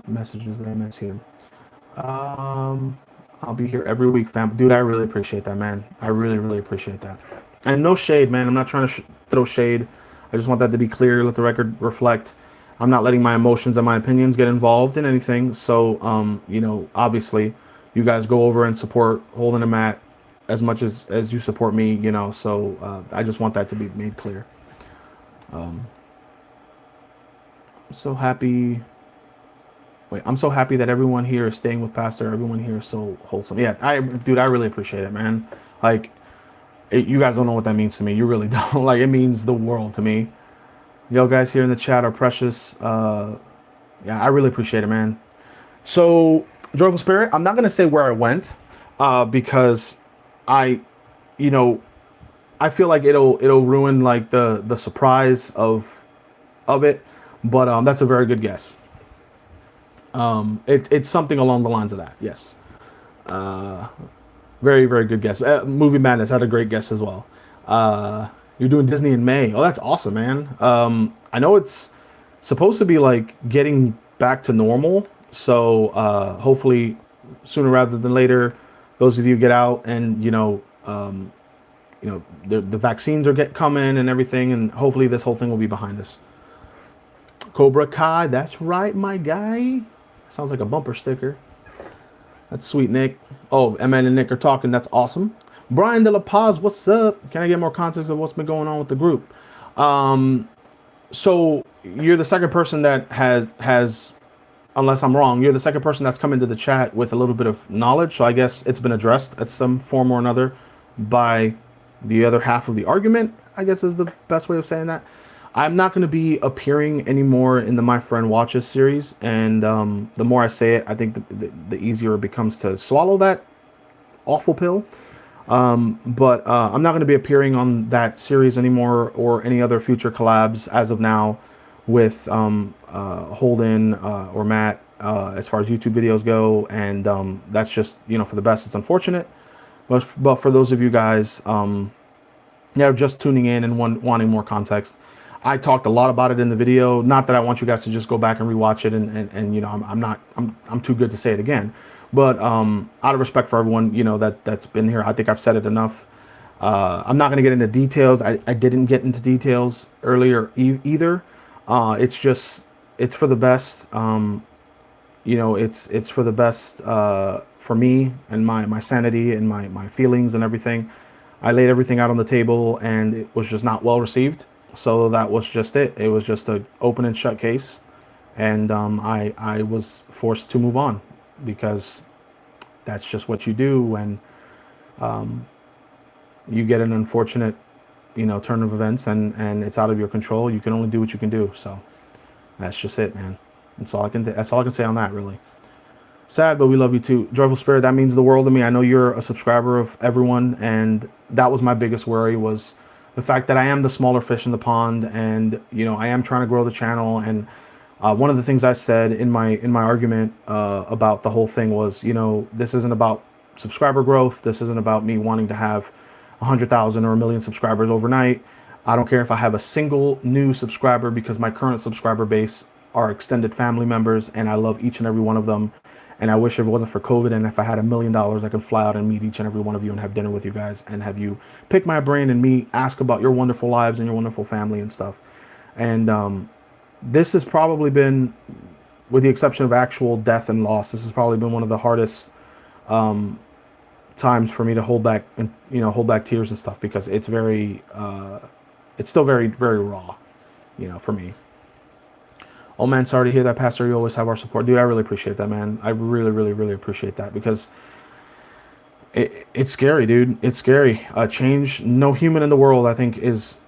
messages did I miss here? I'll be here every week, fam. Dude, I really appreciate that, man. I really, really appreciate that. And no shade, man. I'm not trying to throw shade. I just want that to be clear. Let the record reflect. I'm not letting my emotions and my opinions get involved in anything. So, you know, obviously, you guys go over and support Holding a Mat as much as you support me, you know. So I just want that to be made clear. I'm so happy. Wait, I'm so happy that everyone here is staying with Pastor. Everyone here is so wholesome. Yeah, dude, I really appreciate it, man. Like, you guys don't know what that means to me. You really don't. Like, it means the world to me. Yo, guys here in the chat are precious. Yeah, I really appreciate it, man. So, Joyful Spirit, I'm not gonna say where I went, because I, you know, I feel like it'll ruin like the surprise of it. But that's a very good guess. It's something along the lines of that. Yes. Very, very good guess. Movie Madness had a great guess as well. You're doing Disney in May. Oh, that's awesome, man. I know it's supposed to be like getting back to normal. So hopefully sooner rather than later, those of you get out and, the vaccines are coming and everything. And hopefully this whole thing will be behind us. Cobra Kai, that's right, my guy. Sounds like a bumper sticker. That's sweet, Nick. Oh, Eman and Nick are talking. That's awesome. Brian De La Paz, what's up? Can I get more context of what's been going on with the group? So you're the second person that has, unless I'm wrong, you're the second person that's come into the chat with a little bit of knowledge. So I guess it's been addressed at some form or another by the other half of the argument, I guess is the best way of saying that. I'm not going to be appearing anymore in the My Friend Watches series, and the more I say it, I think the easier it becomes to swallow that awful pill. But I'm not going to be appearing on that series anymore or any other future collabs as of now with Holden or Matt as far as YouTube videos go, and that's just, for the best. It's unfortunate, but for those of you guys just tuning in and wanting more context, I talked a lot about it in the video. Not that I want you guys to just go back and rewatch it, and I'm too good to say it again. But out of respect for everyone, that's been here, I think I've said it enough. I'm not going to get into details. I didn't get into details earlier either. It's for the best. It's for the best for me and my sanity and my feelings and everything. I laid everything out on the table, and it was just not well received. So that was just it. It was just an open and shut case, and I was forced to move on, because that's just what you do when you get an unfortunate, turn of events, and it's out of your control. You can only do what you can do. So that's just it, man. That's all I can say on that, really. Sad, but we love you too. Joyful Spirit, that means the world to me. I know you're a subscriber of everyone, and that was my biggest worry, was the fact that I am the smaller fish in the pond, and I am trying to grow the channel. And one of the things I said in my argument about the whole thing was, this isn't about subscriber growth. This isn't about me wanting to have 100,000 or 1 million subscribers overnight. I don't care if I have a single new subscriber, because my current subscriber base are extended family members, and I love each and every one of them. And I wish if it wasn't for COVID, and if I had $1 million, I could fly out and meet each and every one of you and have dinner with you guys and have you pick my brain and me ask about your wonderful lives and your wonderful family and stuff. And this has probably been, with the exception of actual death and loss, this has probably been one of the hardest times for me to hold back and hold back tears and stuff, because it's it's still very, very raw, for me. Oh man, sorry to hear that, Pastor. You always have our support. Dude, I really appreciate that, man. I really, really, really appreciate that, because it's scary, dude. It's scary. Change, no human in the world, I think, is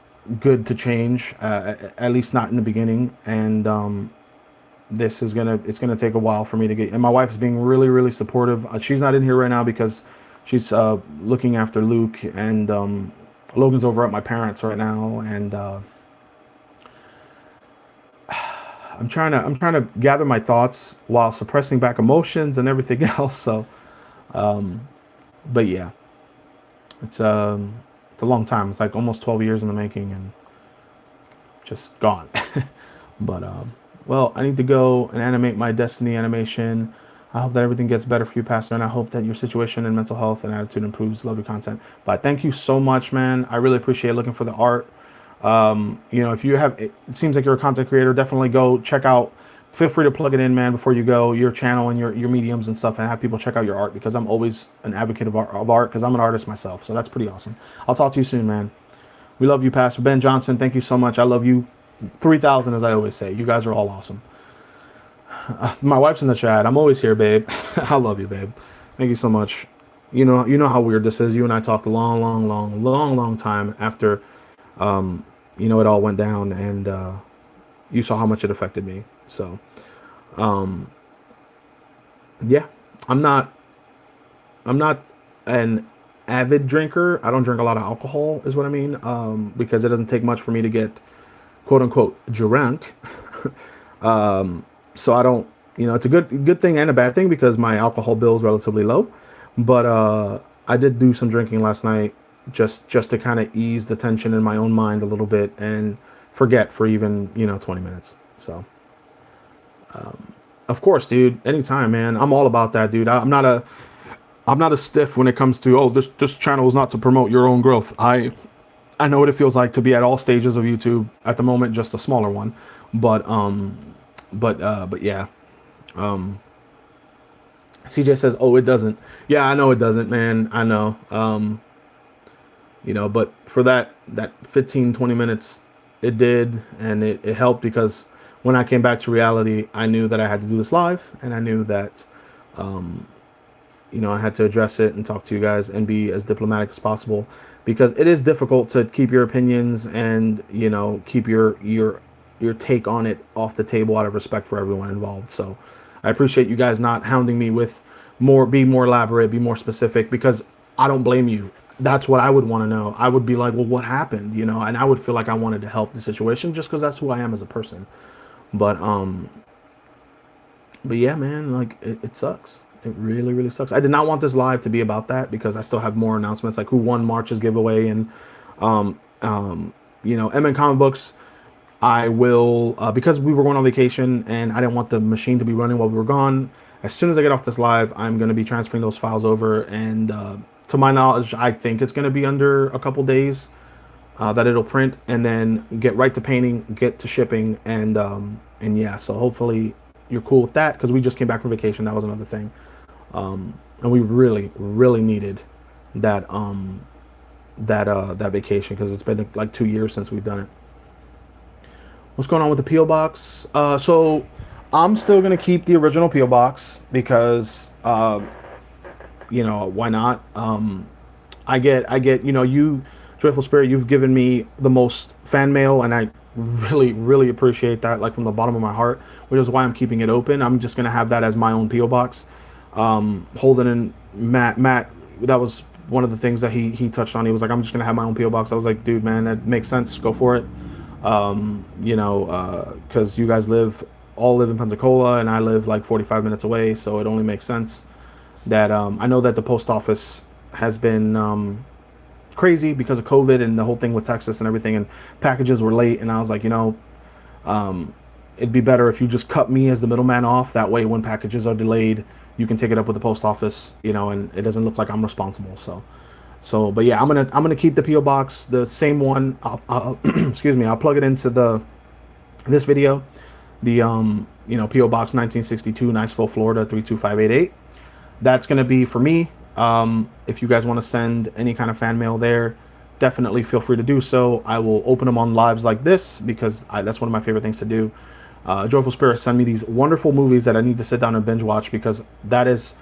good to change, at least not in the beginning. And it's gonna take a while for me to get, and my wife is being really, really supportive. She's not in here right now because she's looking after Luke, and Logan's over at my parents right now, and I'm trying to gather my thoughts while suppressing back emotions and everything else. So, but yeah, it's a long time. It's like almost 12 years in the making, and just gone. But well, I need to go and animate my Destiny animation. I hope that everything gets better for you, Pastor, and I hope that your situation and mental health and attitude improves. Love your content. But thank you so much, man. I really appreciate looking for the art. You know, if you have, it seems like you're a content creator, definitely go check out. Feel free to plug it in, man, before you go, your channel and your mediums and stuff, and have people check out your art, because I'm always an advocate of art, because I'm an artist myself. So that's pretty awesome. I'll talk to you soon, man. We love you, Pastor Ben Johnson. Thank you so much. I love you 3,000, as I always say. You guys are all awesome. My wife's in the chat. I'm always here, babe. I love you, babe. Thank you so much. You know how weird this is. You and I talked a long time after, you know, it all went down, and you saw how much it affected me. So, yeah, I'm not an avid drinker. I don't drink a lot of alcohol, is what I mean, because it doesn't take much for me to get quote unquote drunk. So I don't, you know, it's a good thing and a bad thing, because my alcohol bill is relatively low. But I did do some drinking last night, just to kind of ease the tension in my own mind a little bit and forget for even, you know, 20 minutes. So, of course, dude, anytime, man. I'm all about that, dude. I'm not a stiff when it comes to, oh, this channel is not to promote your own growth. I know what it feels like to be at all stages of YouTube. At the moment, just a smaller one, but yeah. CJ says, oh, it doesn't. Yeah, I know it doesn't, man. I know. You know, but for that 15, 20 minutes, it did, and it helped, because when I came back to reality, I knew that I had to do this live, and I knew that, you know, I had to address it and talk to you guys and be as diplomatic as possible, because it is difficult to keep your opinions and, you know, keep your take on it off the table out of respect for everyone involved. So I appreciate you guys not hounding me with be more elaborate, be more specific, because I don't blame you. That's what I would want to know. I would be like, well, what happened? You know, and I would feel like I wanted to help the situation, just because that's who I am as a person. But yeah, man, like it sucks. It really, really sucks. I did not want this live to be about that, because I still have more announcements, like who won March's giveaway, and you know, MN Comic Books. I will, because we were going on vacation and I didn't want the machine to be running while we were gone. As soon as I get off this live, I'm going to be transferring those files over, and to my knowledge, I think it's going to be under a couple days that it'll print, and then get right to painting, get to shipping, and yeah. So hopefully you're cool with that, because we just came back from vacation. That was another thing, and we really, really needed that that vacation, because it's been like 2 years since we've done it. What's going on with the P.O. Box? So I'm still going to keep the original P.O. Box, because, you know, why not? I get, you know, you, Joyful Spirit, you've given me the most fan mail, and I really, really appreciate that, like from the bottom of my heart, which is why I'm keeping it open. I'm just going to have that as my own P.O. Box. Holden and Matt, that was one of the things that he touched on. He was like, I'm just going to have my own P.O. Box. I was like, dude, man, that makes sense. Go for it. You know, because you guys all live in Pensacola, and I live like 45 minutes away, so it only makes sense that I know that the post office has been crazy because of COVID and the whole thing with Texas and everything, and packages were late, and I was like, you know, it'd be better if you just cut me as the middleman off. That way, when packages are delayed, you can take it up with the post office, you know, and it doesn't look like I'm responsible. So, but yeah, I'm gonna keep the P.O. Box, the same one. Excuse me. I'll plug it into this video. The you know, P.O. Box 1962, Niceville, Florida 32588. That's gonna be for me. If you guys want to send any kind of fan mail there, definitely feel free to do so. I will open them on lives like this, because that's one of my favorite things to do. Joyful Spirit send me these wonderful movies that I need to sit down and binge watch, because that is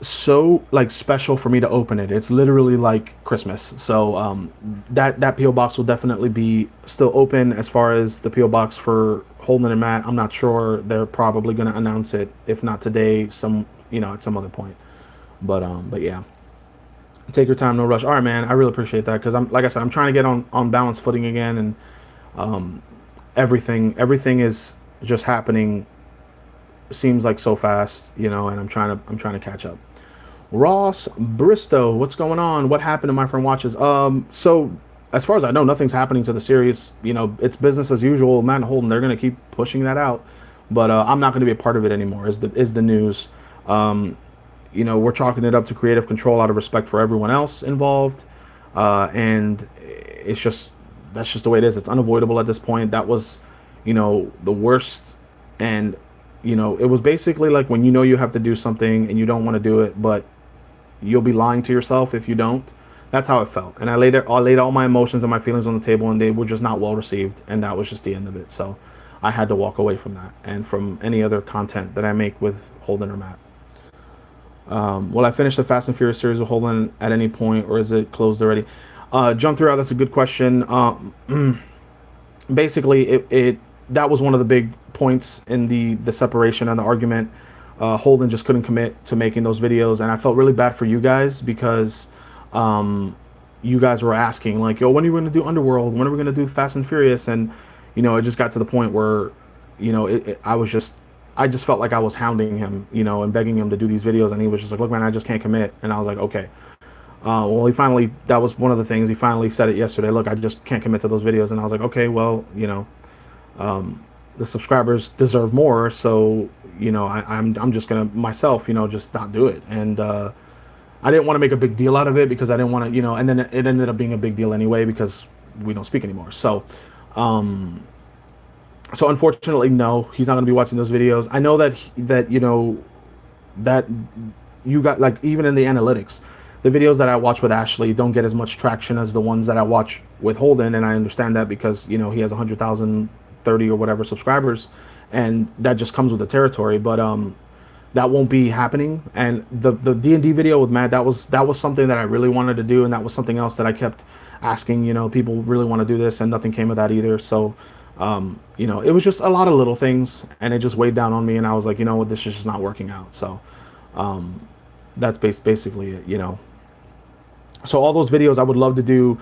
so like special for me to open it. It's literally like Christmas. So that P.O. Box will definitely be still open. As far as the P.O. Box for Holden and Matt, I'm not sure. They're probably going to announce it, if not today, at some other point. But yeah, take your time, no rush. All right, man, I really appreciate that, because like I said, I'm trying to get on balanced footing again, and everything is just happening, seems like so fast, you know, and I'm trying to catch up. Ross Bristow, what's going on? What happened to My Friend Watches? So as far as I know, nothing's happening to the series. You know, it's business as usual. Matt and Holden, they're going to keep pushing that out, but I'm not going to be a part of it anymore, is the news. You know, we're chalking it up to creative control out of respect for everyone else involved, and it's just that's just the way it is. It's unavoidable at this point. That was, the worst. And, it was basically like when you have to do something and you don't want to do it, but you'll be lying to yourself if you don't. That's how it felt. And I laid all my emotions and my feelings on the table, and they were just not well received. And that was just the end of it. So I had to walk away from that and from any other content that I make with Holden or Matt. Will I finish the Fast and Furious series with Holden at any point, or is it closed already? Jump through. That's a good question. Basically, it that was one of the big points in the separation and the argument. Holden just couldn't commit to making those videos, and I felt really bad for you guys because you guys were asking like, yo, when are you going to do Underworld? When are we going to do Fast and Furious? And it just got to the point where I just felt like I was hounding him, and begging him to do these videos, and he was just like, look, man, I just can't commit. And I was like, okay. Well, that was one of the things. He finally said it yesterday. Look, I just can't commit to those videos. And I was like, okay, well, the subscribers deserve more. So, I'm just going to myself, just not do it. And I didn't want to make a big deal out of it because I didn't want to, and then it ended up being a big deal anyway because we don't speak anymore. So, so unfortunately, no, he's not going to be watching those videos. I know that that you got, like, even in the analytics, the videos that I watch with Ashley don't get as much traction as the ones that I watch with Holden, and I understand that because he has 130 or whatever subscribers, and that just comes with the territory. But that won't be happening. And the D&D video with Matt, that was something that I really wanted to do, and that was something else that I kept asking. People really want to do this, and nothing came of that either. So. It was just a lot of little things, and it just weighed down on me, and I was like, this is just not working out. So that's basically it. So all those videos I would love to do.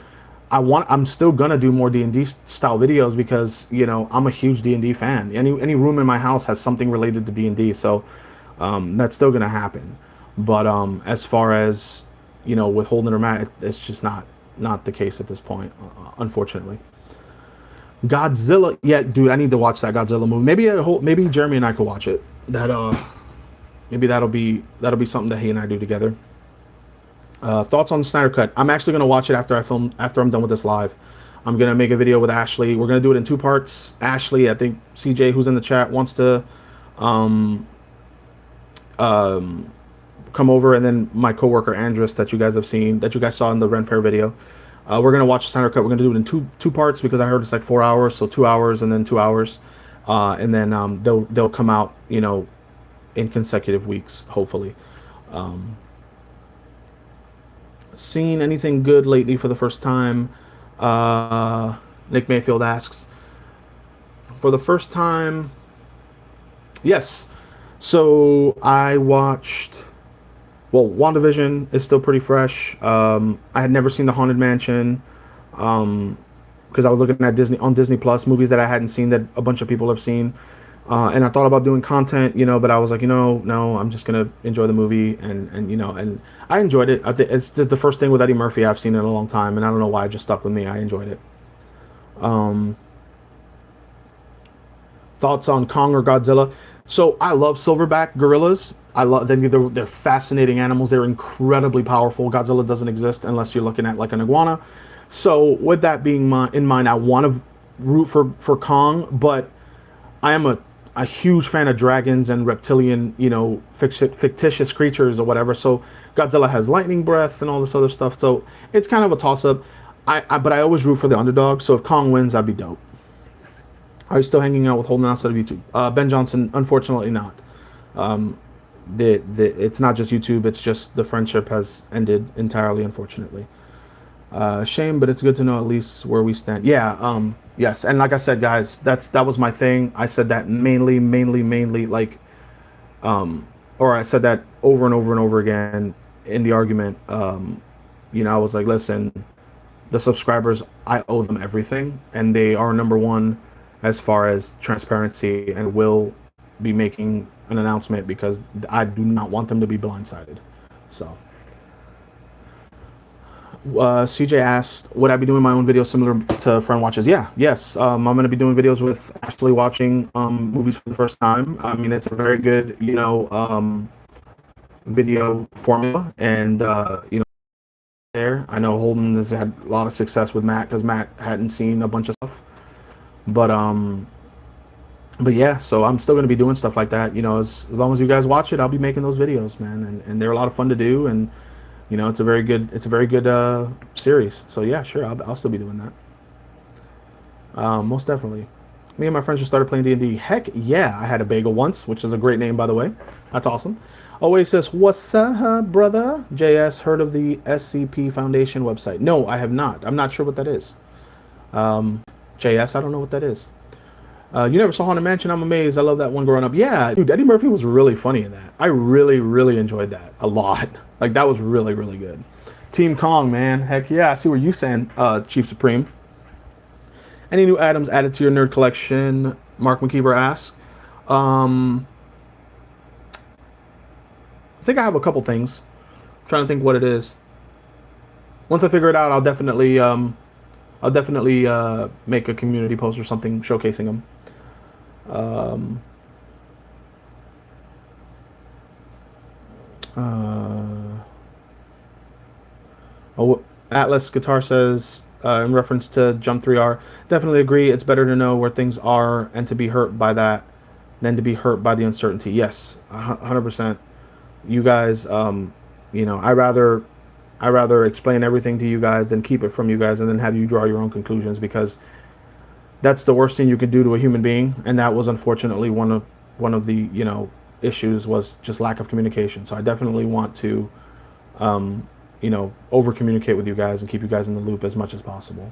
I'm still gonna do more D&D style videos because I'm a huge D&D fan. Any room in my house has something related to D&D, so that's still gonna happen. But as far as with Holden or Matt, it's just not the case at this point, unfortunately. Godzilla, yeah, dude, I need to watch that Godzilla movie. Maybe Jeremy and I could watch it. Maybe that'll be something that he and I do together. Thoughts on the Snyder Cut? I'm actually gonna watch it after I'm done with this live. I'm gonna make a video with Ashley. We're gonna do it in 2 parts. Ashley, I think CJ, who's in the chat, wants to come over, and then my coworker Andrus, that you guys saw in the Ren Fair video. We're gonna watch the Snyder Cut. We're gonna do it in two parts because I heard it's like 4 hours, so 2 hours and then 2 hours, and then they'll come out in consecutive weeks, hopefully. Seen anything good lately for the first time? Nick Mayfield asks. For the first time, yes. So I watched. Well, WandaVision is still pretty fresh. I had never seen The Haunted Mansion because I was looking at Disney Plus movies that I hadn't seen that a bunch of people have seen, and I thought about doing content, but I was like, no, I'm just gonna enjoy the movie, and I enjoyed it. It's the first thing with Eddie Murphy I've seen in a long time, and I don't know why it just stuck with me. I enjoyed it. Thoughts on Kong or Godzilla? So I love silverback gorillas. I love them. They're fascinating animals. They're incredibly powerful. Godzilla doesn't exist unless you're looking at like an iguana. So with that being in mind, I want to root for Kong, but I am a huge fan of dragons and reptilian, fictitious creatures or whatever. So Godzilla has lightning breath and all this other stuff. So it's kind of a toss up. But I always root for the underdog. So if Kong wins, that'd be dope. Are you still hanging out with Holden outside of YouTube? Ben Johnson, unfortunately not. It's not just YouTube, it's just the friendship has ended entirely, unfortunately. Shame, but it's good to know at least where we stand. Yeah, yes, and like I said, guys, that was my thing. I said that mainly, like, or I said that over and over and over again in the argument. I was like, listen, the subscribers, I owe them everything, and they are number one as far as transparency, and will be making an announcement because I do not want them to be blindsided. So CJ asked, would I be doing my own videos similar to Friend Watches? Yes. I'm going to be doing videos with Ashley watching movies for the first time. I mean, it's a very good, video formula, and there. I know Holden has had a lot of success with Matt because Matt hadn't seen a bunch of stuff. But yeah, so I'm still gonna be doing stuff like that. You know, as long as you guys watch it, I'll be making those videos, man, and they're a lot of fun to do, and you know, it's a very good series. So yeah, sure, I'll still be doing that. Most definitely. Me and my friends just started playing D&D. Heck yeah, I had a bagel once, which is a great name, by the way. That's awesome. Always says, what's up, brother? JS, heard of the SCP Foundation website? No, I have not. I'm not sure what that is. JS, I don't know what that is. You never saw Haunted Mansion? I'm amazed. I love that one growing up. Yeah, dude, Eddie Murphy was really funny in that. I really, really enjoyed that a lot. Like, that was really, really good. Team Kong, man. Heck yeah. I see where you stand, Chief Supreme. Any new items added to your nerd collection? Mark McKeever asks. I think I have a couple things. I'm trying to think what it is. Once I figure it out, I'll definitely make a community post or something showcasing them. Atlas Guitar says, in reference to Jump 3R, definitely agree. It's better to know where things are and to be hurt by that than to be hurt by the uncertainty. Yes, 100%. You guys, you know, I rather explain everything to you guys than keep it from you guys and then have you draw your own conclusions, because that's the worst thing you could do to a human being. And that was unfortunately one of the, you know, issues, was just lack of communication. So I definitely want to, you know, over communicate with you guys and keep you guys in the loop as much as possible.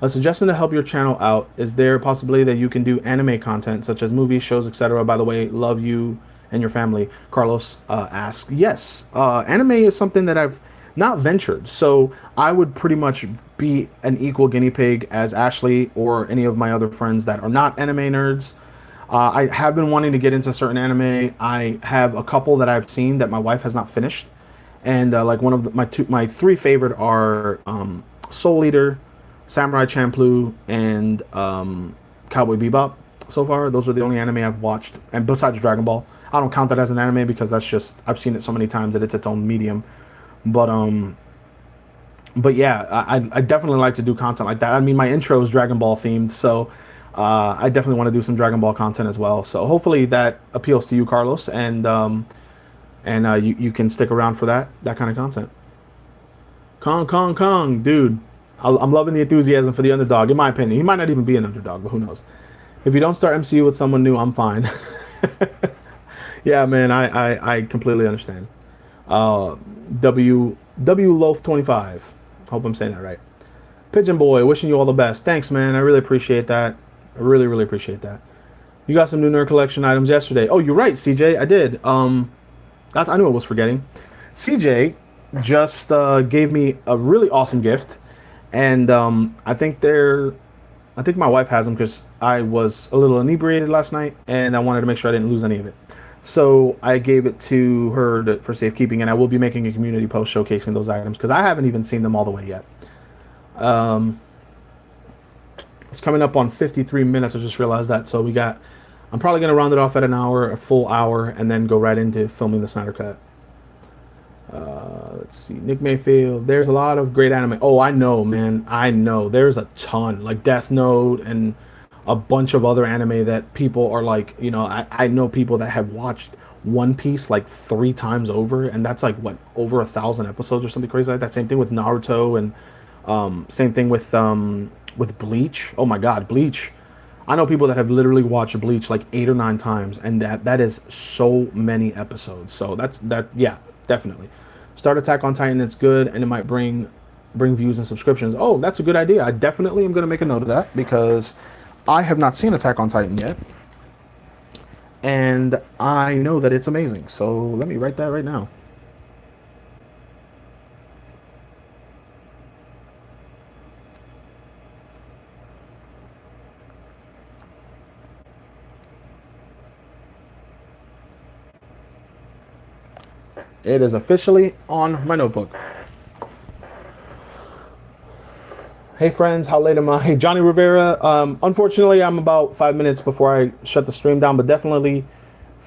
A suggestion to help your channel out: is there a possibility that you can do anime content such as movies, shows, etc.? By the way, love you and your family. Carlos asks. Yes, anime is something that I've not ventured, so I would pretty much be an equal guinea pig as Ashley or any of my other friends that are not anime nerds. I have been wanting to get into certain anime. I have a couple that I've seen that my wife has not finished, and like one of my three favorite are Soul Eater, Samurai Champloo, and Cowboy Bebop. So far, those are the only anime I've watched, and besides Dragon Ball. I don't count that as an anime because that's just, I've seen it so many times that it's its own medium. But yeah, I definitely like to do content like that. I mean, my intro is Dragon Ball themed, so I definitely want to do some Dragon Ball content as well. So hopefully that appeals to you, Carlos, and you can stick around for that kind of content. Kong, dude, I'm loving the enthusiasm for the underdog. In my opinion, he might not even be an underdog, but who knows? If you don't start MCU with someone new, I'm fine. Yeah, man, I completely understand. W Loaf 25. Hope I'm saying that right. Pigeon Boy, wishing you all the best. Thanks, man. I really appreciate that. I really, really appreciate that. You got some new nerd collection items yesterday. Oh, you're right, CJ. I did. I knew I was forgetting. CJ just gave me a really awesome gift, and I think my wife has them because I was a little inebriated last night, and I wanted to make sure I didn't lose any of it. So I gave it to her for safekeeping, and I will be making a community post showcasing those items because I haven't even seen them all the way yet. It's coming up on 53 minutes. I just realized that. So I'm probably going to round it off at a full hour, and then go right into filming the Snyder Cut. Let's see. Nick Mayfield. There's a lot of great anime. Oh, I know, man. I know. There's a ton. Like Death Note and a bunch of other anime that people are like, you know, I know people that have watched One Piece like 3 times over, and that's like, what, over 1,000 episodes or something crazy like that. Same thing with Naruto, and same thing with Bleach. Oh my God, Bleach. I know people that have literally watched Bleach like 8 or 9 times, and that is so many episodes. So yeah, definitely. Start Attack on Titan. It's good, and it might bring views and subscriptions. Oh, that's a good idea. I definitely am going to make a note of that because I have not seen Attack on Titan yet, and I know that it's amazing. So let me write that right now. It is officially on my notebook. Hey friends, how late am I? Hey, Johnny Rivera. Unfortunately, I'm about 5 minutes before I shut the stream down, but definitely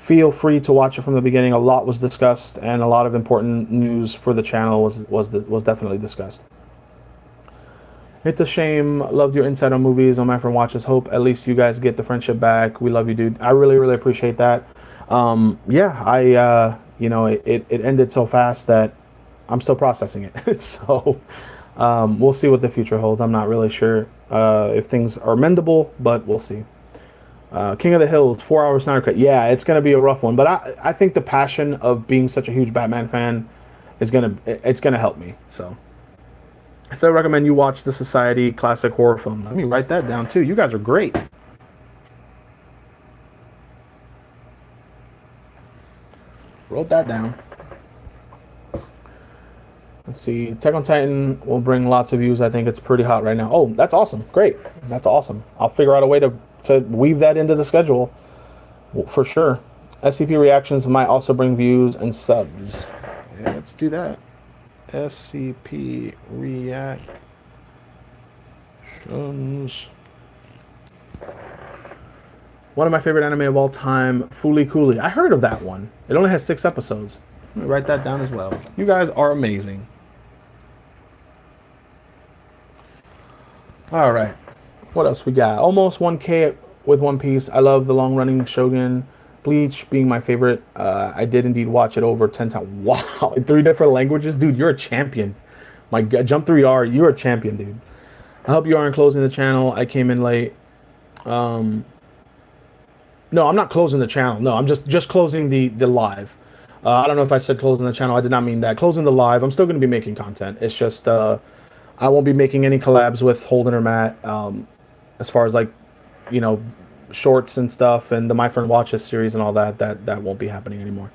feel free to watch it from the beginning. A lot was discussed, and a lot of important news for the channel was definitely discussed. It's a shame. Loved your insight on movies. On my friend watches. Hope at least you guys get the friendship back. We love you, dude. I really appreciate that. Yeah, you know, it ended so fast that I'm still processing it. So we'll see what the future holds. I'm not really sure if things are mendable, but we'll see. King of the Hills, 4-hour Snyder Cut. Yeah, it's gonna be a rough one, but I think the passion of being such a huge Batman fan is gonna help me. So I still recommend you watch the Society classic horror film. Let me write that down too. You guys are great. Wrote that down. Let's see. Attack on Titan will bring lots of views. I think it's pretty hot right now. Oh, that's awesome. Great. That's awesome. I'll figure out a way to weave that into the schedule for sure. SCP reactions might also bring views and subs. Yeah, let's do that. SCP reactions. One of my favorite anime of all time, Fooly Cooly. I heard of that one. It only has 6 episodes. Let me write that down as well. You guys are amazing. All right. What else we got? Almost 1K with One Piece. I love the long-running Shogun. Bleach being my favorite. I did indeed watch it over 10 times. Wow. In 3 different languages? Dude, you're a champion. My God. Jump 3R, you're a champion, dude. I hope you aren't closing the channel. I came in late. No, I'm not closing the channel. No, I'm just closing the live. I don't know if I said closing the channel. I did not mean that. Closing the live. I'm still going to be making content. It's just I won't be making any collabs with Holden or Matt. As far as like, you know, shorts and stuff and the My Friend Watches series and all that won't be happening anymore.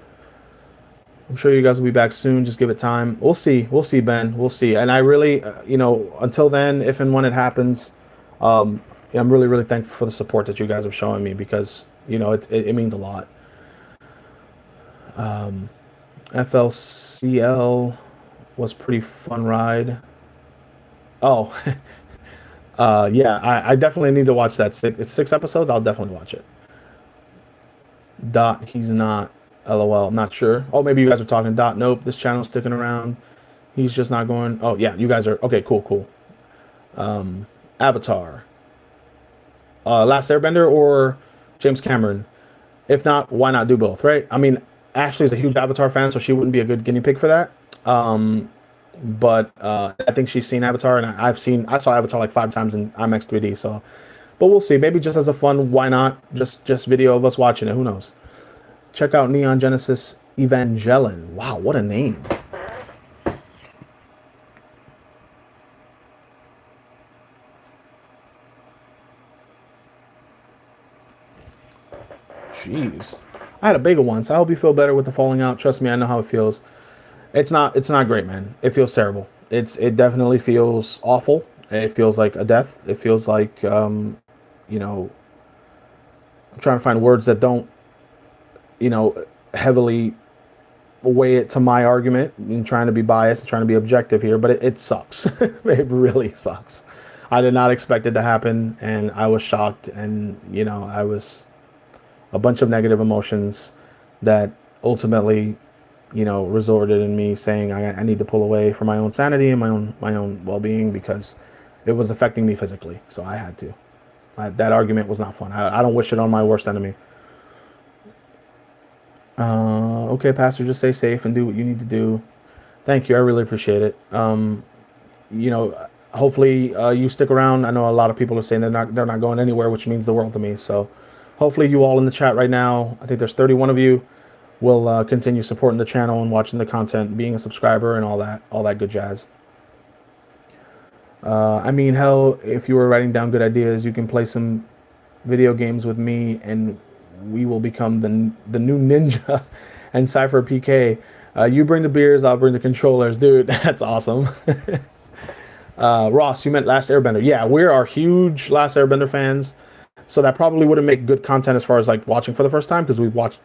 I'm sure you guys will be back soon. Just give it time. We'll see. We'll see, Ben. We'll see. And I really, you know, until then, if and when it happens, I'm really thankful for the support that you guys have shown me because, you know, it means a lot. FLCL was pretty fun ride. Oh, yeah, I definitely need to watch that. It's 6 episodes. I'll definitely watch it. Dot, he's not. LOL, I'm not sure. Oh, maybe you guys are talking. Dot, nope, this channel's sticking around. He's just not going. Oh, yeah, you guys are. Okay, cool. Avatar. Last Airbender or James Cameron? If not, why not do both, right? I mean, Ashley's a huge Avatar fan, so she wouldn't be a good guinea pig for that. But I think she's seen Avatar, and I saw Avatar like 5 times in IMAX 3D. So, but we'll see. Maybe just as a fun, why not? Just video of us watching it. Who knows? Check out Neon Genesis Evangelion. Wow, what a name! Jeez, I had a bigger one, so I hope you feel better with the falling out. Trust me, I know how it feels. It's not great, man. It feels terrible. It definitely feels awful. It feels like a death. It feels like you know, I'm trying to find words that don't, you know, heavily weigh it to my argument and trying to be biased and trying to be objective here, but it sucks. It really sucks. I did not expect it to happen, and I was shocked, and you know, I was a bunch of negative emotions that ultimately, you know, resorted in me saying I need to pull away for my own sanity and my own well-being because it was affecting me physically. So I had to. That argument was not fun. I don't wish it on my worst enemy. Okay, Pastor, just stay safe and do what you need to do. Thank you. I really appreciate it. You know, hopefully you stick around. I know a lot of people are saying they're not going anywhere, which means the world to me. So hopefully you all in the chat right now, I think there's 31 of you, will continue supporting the channel and watching the content, being a subscriber and all that good jazz. I mean, hell, if you were writing down good ideas, you can play some video games with me and we will become the new ninja and Cypher PK. You bring the beers, I'll bring the controllers. Dude, that's awesome. Ross, you meant Last Airbender. Yeah, we are huge Last Airbender fans. So that probably wouldn't make good content as far as like watching for the first time because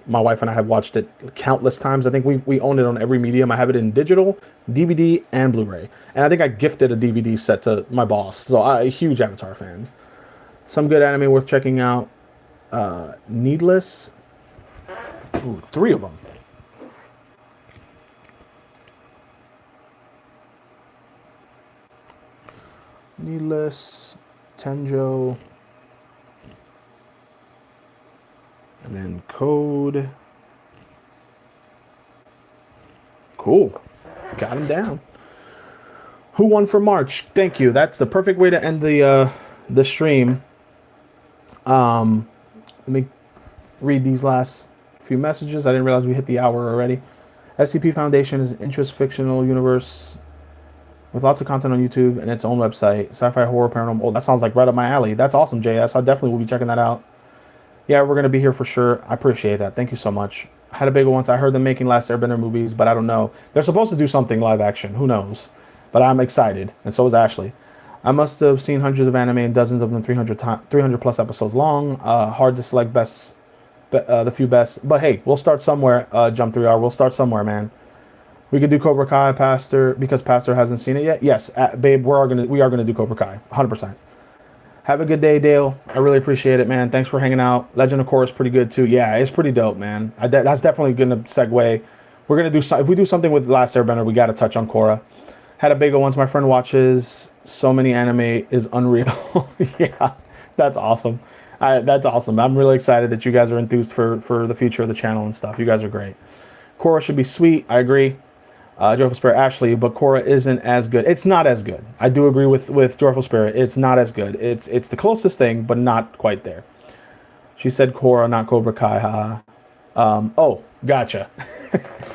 my wife and I have watched it countless times. I think we own it on every medium. I have it in digital, DVD, and Blu-ray. And I think I gifted a DVD set to my boss. So huge Avatar fans. Some good anime worth checking out. Needless. Ooh, 3 of them. Needless, Tenjo, and then code. Cool. Got him down. Who won for March? Thank you. That's the perfect way to end the stream. Let me read these last few messages. I didn't realize we hit the hour already. SCP Foundation is an interest fictional universe with lots of content on YouTube and its own website. Sci-fi, horror, paranormal. Oh, that sounds like right up my alley. That's awesome, JS. I definitely will be checking that out. Yeah, we're going to be here for sure. I appreciate that. Thank you so much. I had a big one once. I heard them making Last Airbender movies, but I don't know. They're supposed to do something live action. Who knows? But I'm excited. And so is Ashley. I must have seen hundreds of anime and dozens of them 300 plus episodes long. Hard to select the few best. But hey, we'll start somewhere, Jump 3R. We'll start somewhere, man. We could do Cobra Kai, Pastor, because Pastor hasn't seen it yet. Yes, babe, we are gonna do Cobra Kai, 100%. Have a good day, Dale. I really appreciate it, man. Thanks for hanging out. Legend of Korra is pretty good too. Yeah, it's pretty dope, man. That's definitely gonna segue. We're gonna do if we do something with Last Airbender, we gotta touch on Korra. Had a big one once. My friend watches so many anime is unreal. Yeah, that's awesome. That's awesome. I'm really excited that you guys are enthused for the future of the channel and stuff. You guys are great. Korra should be sweet. I agree. Joyful Spirit, Ashley, but Korra isn't as good. It's not as good. I do agree with Joyful Spirit. It's not as good. It's the closest thing, but not quite there. She said Korra, not Cobra Kai. Oh, gotcha.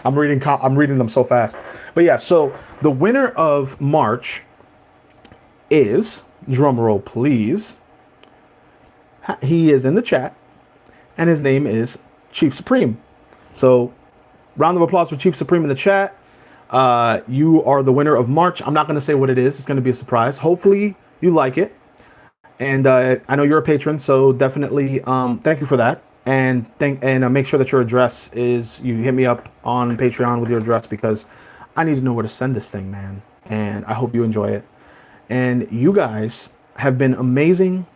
I'm reading them so fast. But yeah, so the winner of March is, drumroll please, he is in the chat, and his name is Chief Supreme. So, round of applause for Chief Supreme in the chat. You are the winner of March. I'm not going to say what it is. It's going to be a surprise. Hopefully you like it. And I know you're a patron, so definitely thank you for that. And make sure that your address is, you hit me up on Patreon with your address, because I need to know where to send this thing, man. And I hope you enjoy it. And you guys have been amazing,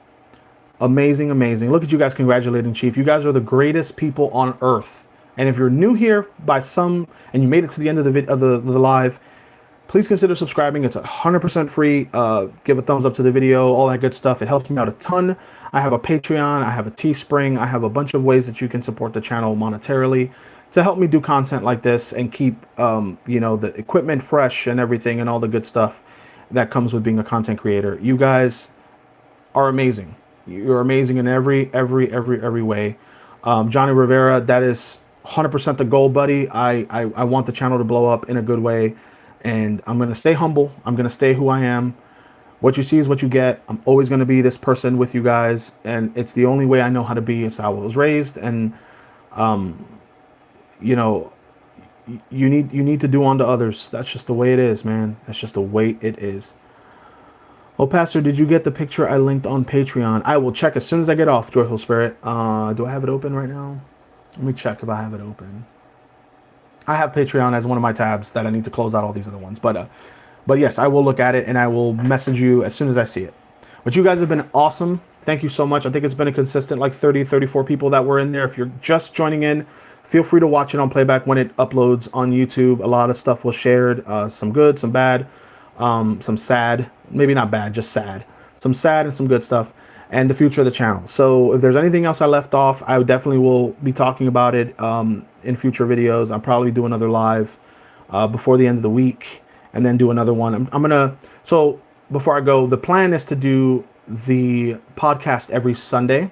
amazing, amazing. Look at you guys congratulating Chief. You guys are the greatest people on earth. And if you're new here and you made it to the end of the live, please consider subscribing. It's 100% free. Give a thumbs up to the video, all that good stuff. It helps me out a ton. I have a Patreon, I have a Teespring, I have a bunch of ways that you can support the channel monetarily to help me do content like this and keep the equipment fresh and everything and all the good stuff that comes with being a content creator. You guys are amazing. You're amazing in every way. Johnny Rivera, that is 100% the goal, buddy. I want the channel to blow up in a good way, and I'm going to stay humble. I'm going to stay who I am. What you see is what you get. I'm always going to be this person with you guys, and it's the only way I know how to be. It's how I was raised, and you need to do unto others. That's just the way it is, man. That's just the way it is. Oh, Pastor, did you get the picture I linked on Patreon? I will check as soon as I get off, Joyful Spirit. Do I have it open right now? Let me check if I have it open. I have Patreon as one of my tabs that I need to close out all these other ones. But yes, I will look at it and I will message you as soon as I see it. But you guys have been awesome. Thank you so much. I think it's been a consistent like 30, 34 people that were in there. If you're just joining in, feel free to watch it on playback when it uploads on YouTube. A lot of stuff was shared. Some good, some bad, some sad. Maybe not bad, just sad. Some sad and some good stuff. And the future of the channel. So if there's anything else I left off, I definitely will be talking about it in future videos. I'll probably do another live before the end of the week, and then do another one. I'm gonna, so before I go, the plan is to do the podcast every Sunday,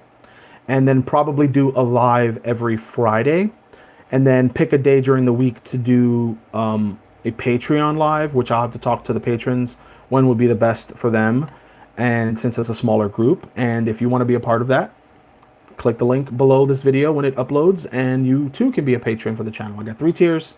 and then probably do a live every Friday, and then pick a day during the week to do a Patreon live, which I'll have to talk to the patrons when would be the best for them. And since it's a smaller group, and if you want to be a part of that, click the link below this video when it uploads, and you too can be a patron for the channel. I got 3 tiers: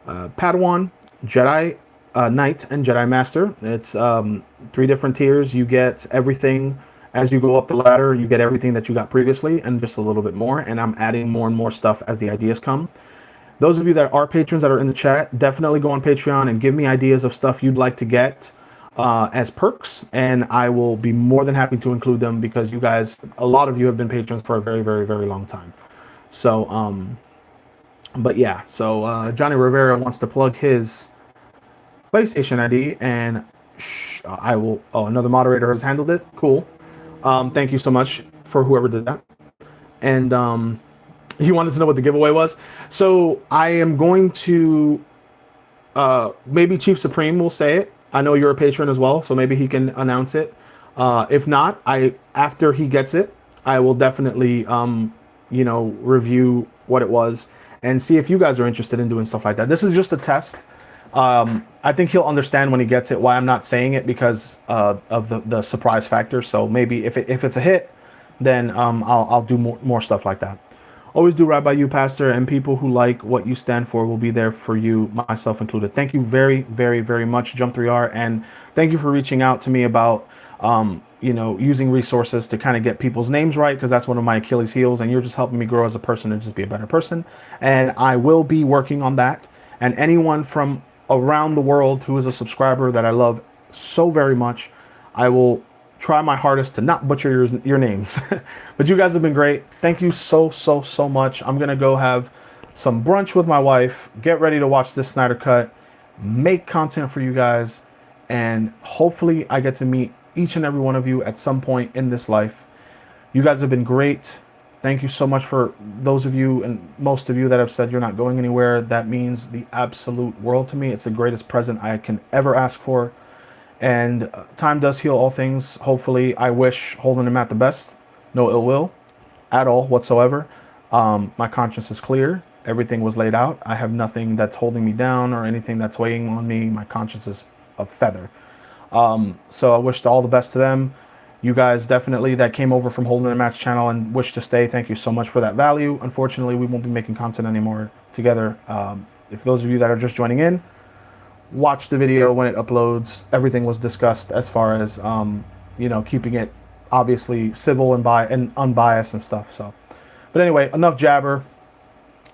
Padawan, Jedi Knight, and Jedi Master. It's 3 different tiers. You get everything as you go up the ladder. You get everything that you got previously, and just a little bit more. And I'm adding more and more stuff as the ideas come. Those of you that are patrons that are in the chat, definitely go on Patreon and give me ideas of stuff you'd like to get as perks, and I will be more than happy to include them, because you guys, a lot of you have been patrons for a very, very, very long time. So But yeah, so Johnny Rivera wants to plug his PlayStation ID, and I will. Oh, another moderator has handled it. Cool. Thank you so much for whoever did that. And he wanted to know what the giveaway was. So I am going to maybe Chief Supreme will say it. I know you're a patron as well, so maybe he can announce it. If not, I after he gets it, I will definitely review what it was and see if you guys are interested in doing stuff like that. This is just a test. I think he'll understand when he gets it why I'm not saying it because of the surprise factor. So maybe if it's a hit, then I'll do more stuff like that. Always do right by you, Pastor, and people who like what you stand for will be there for you, myself included. Thank you very, very, very much, Jump3R, and thank you for reaching out to me about using resources to kind of get people's names right, because that's one of my Achilles heels, and you're just helping me grow as a person and just be a better person. And I will be working on that. And anyone from around the world who is a subscriber that I love so very much, I will try my hardest to not butcher your names. But you guys have been great. Thank you so much. I'm gonna go have some brunch with my wife, get ready to watch this Snyder Cut, make content for you guys, and hopefully I get to meet each and every one of you at some point in this life. You guys have been great. Thank you so much for those of you and most of you that have said you're not going anywhere. That means the absolute world to me. It's the greatest present I can ever ask for. And time does heal all things. Hopefully, I wish Holden and Matt the best. No ill will at all whatsoever. My conscience is clear. Everything was laid out. I have nothing that's holding me down or anything that's weighing on me. My conscience is a feather. So I wish all the best to them. You guys definitely that came over from Holden and Matt's channel and wish to stay. Thank you so much for that value. Unfortunately, we won't be making content anymore together. If those of you that are just joining in, watch the video when it uploads. Everything was discussed as far as keeping it obviously civil and unbiased and stuff. So, but anyway, enough jabber.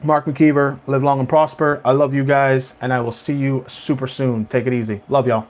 Mark McKeever, live long and prosper. I love you guys, and I will see you super soon. Take it easy. Love y'all.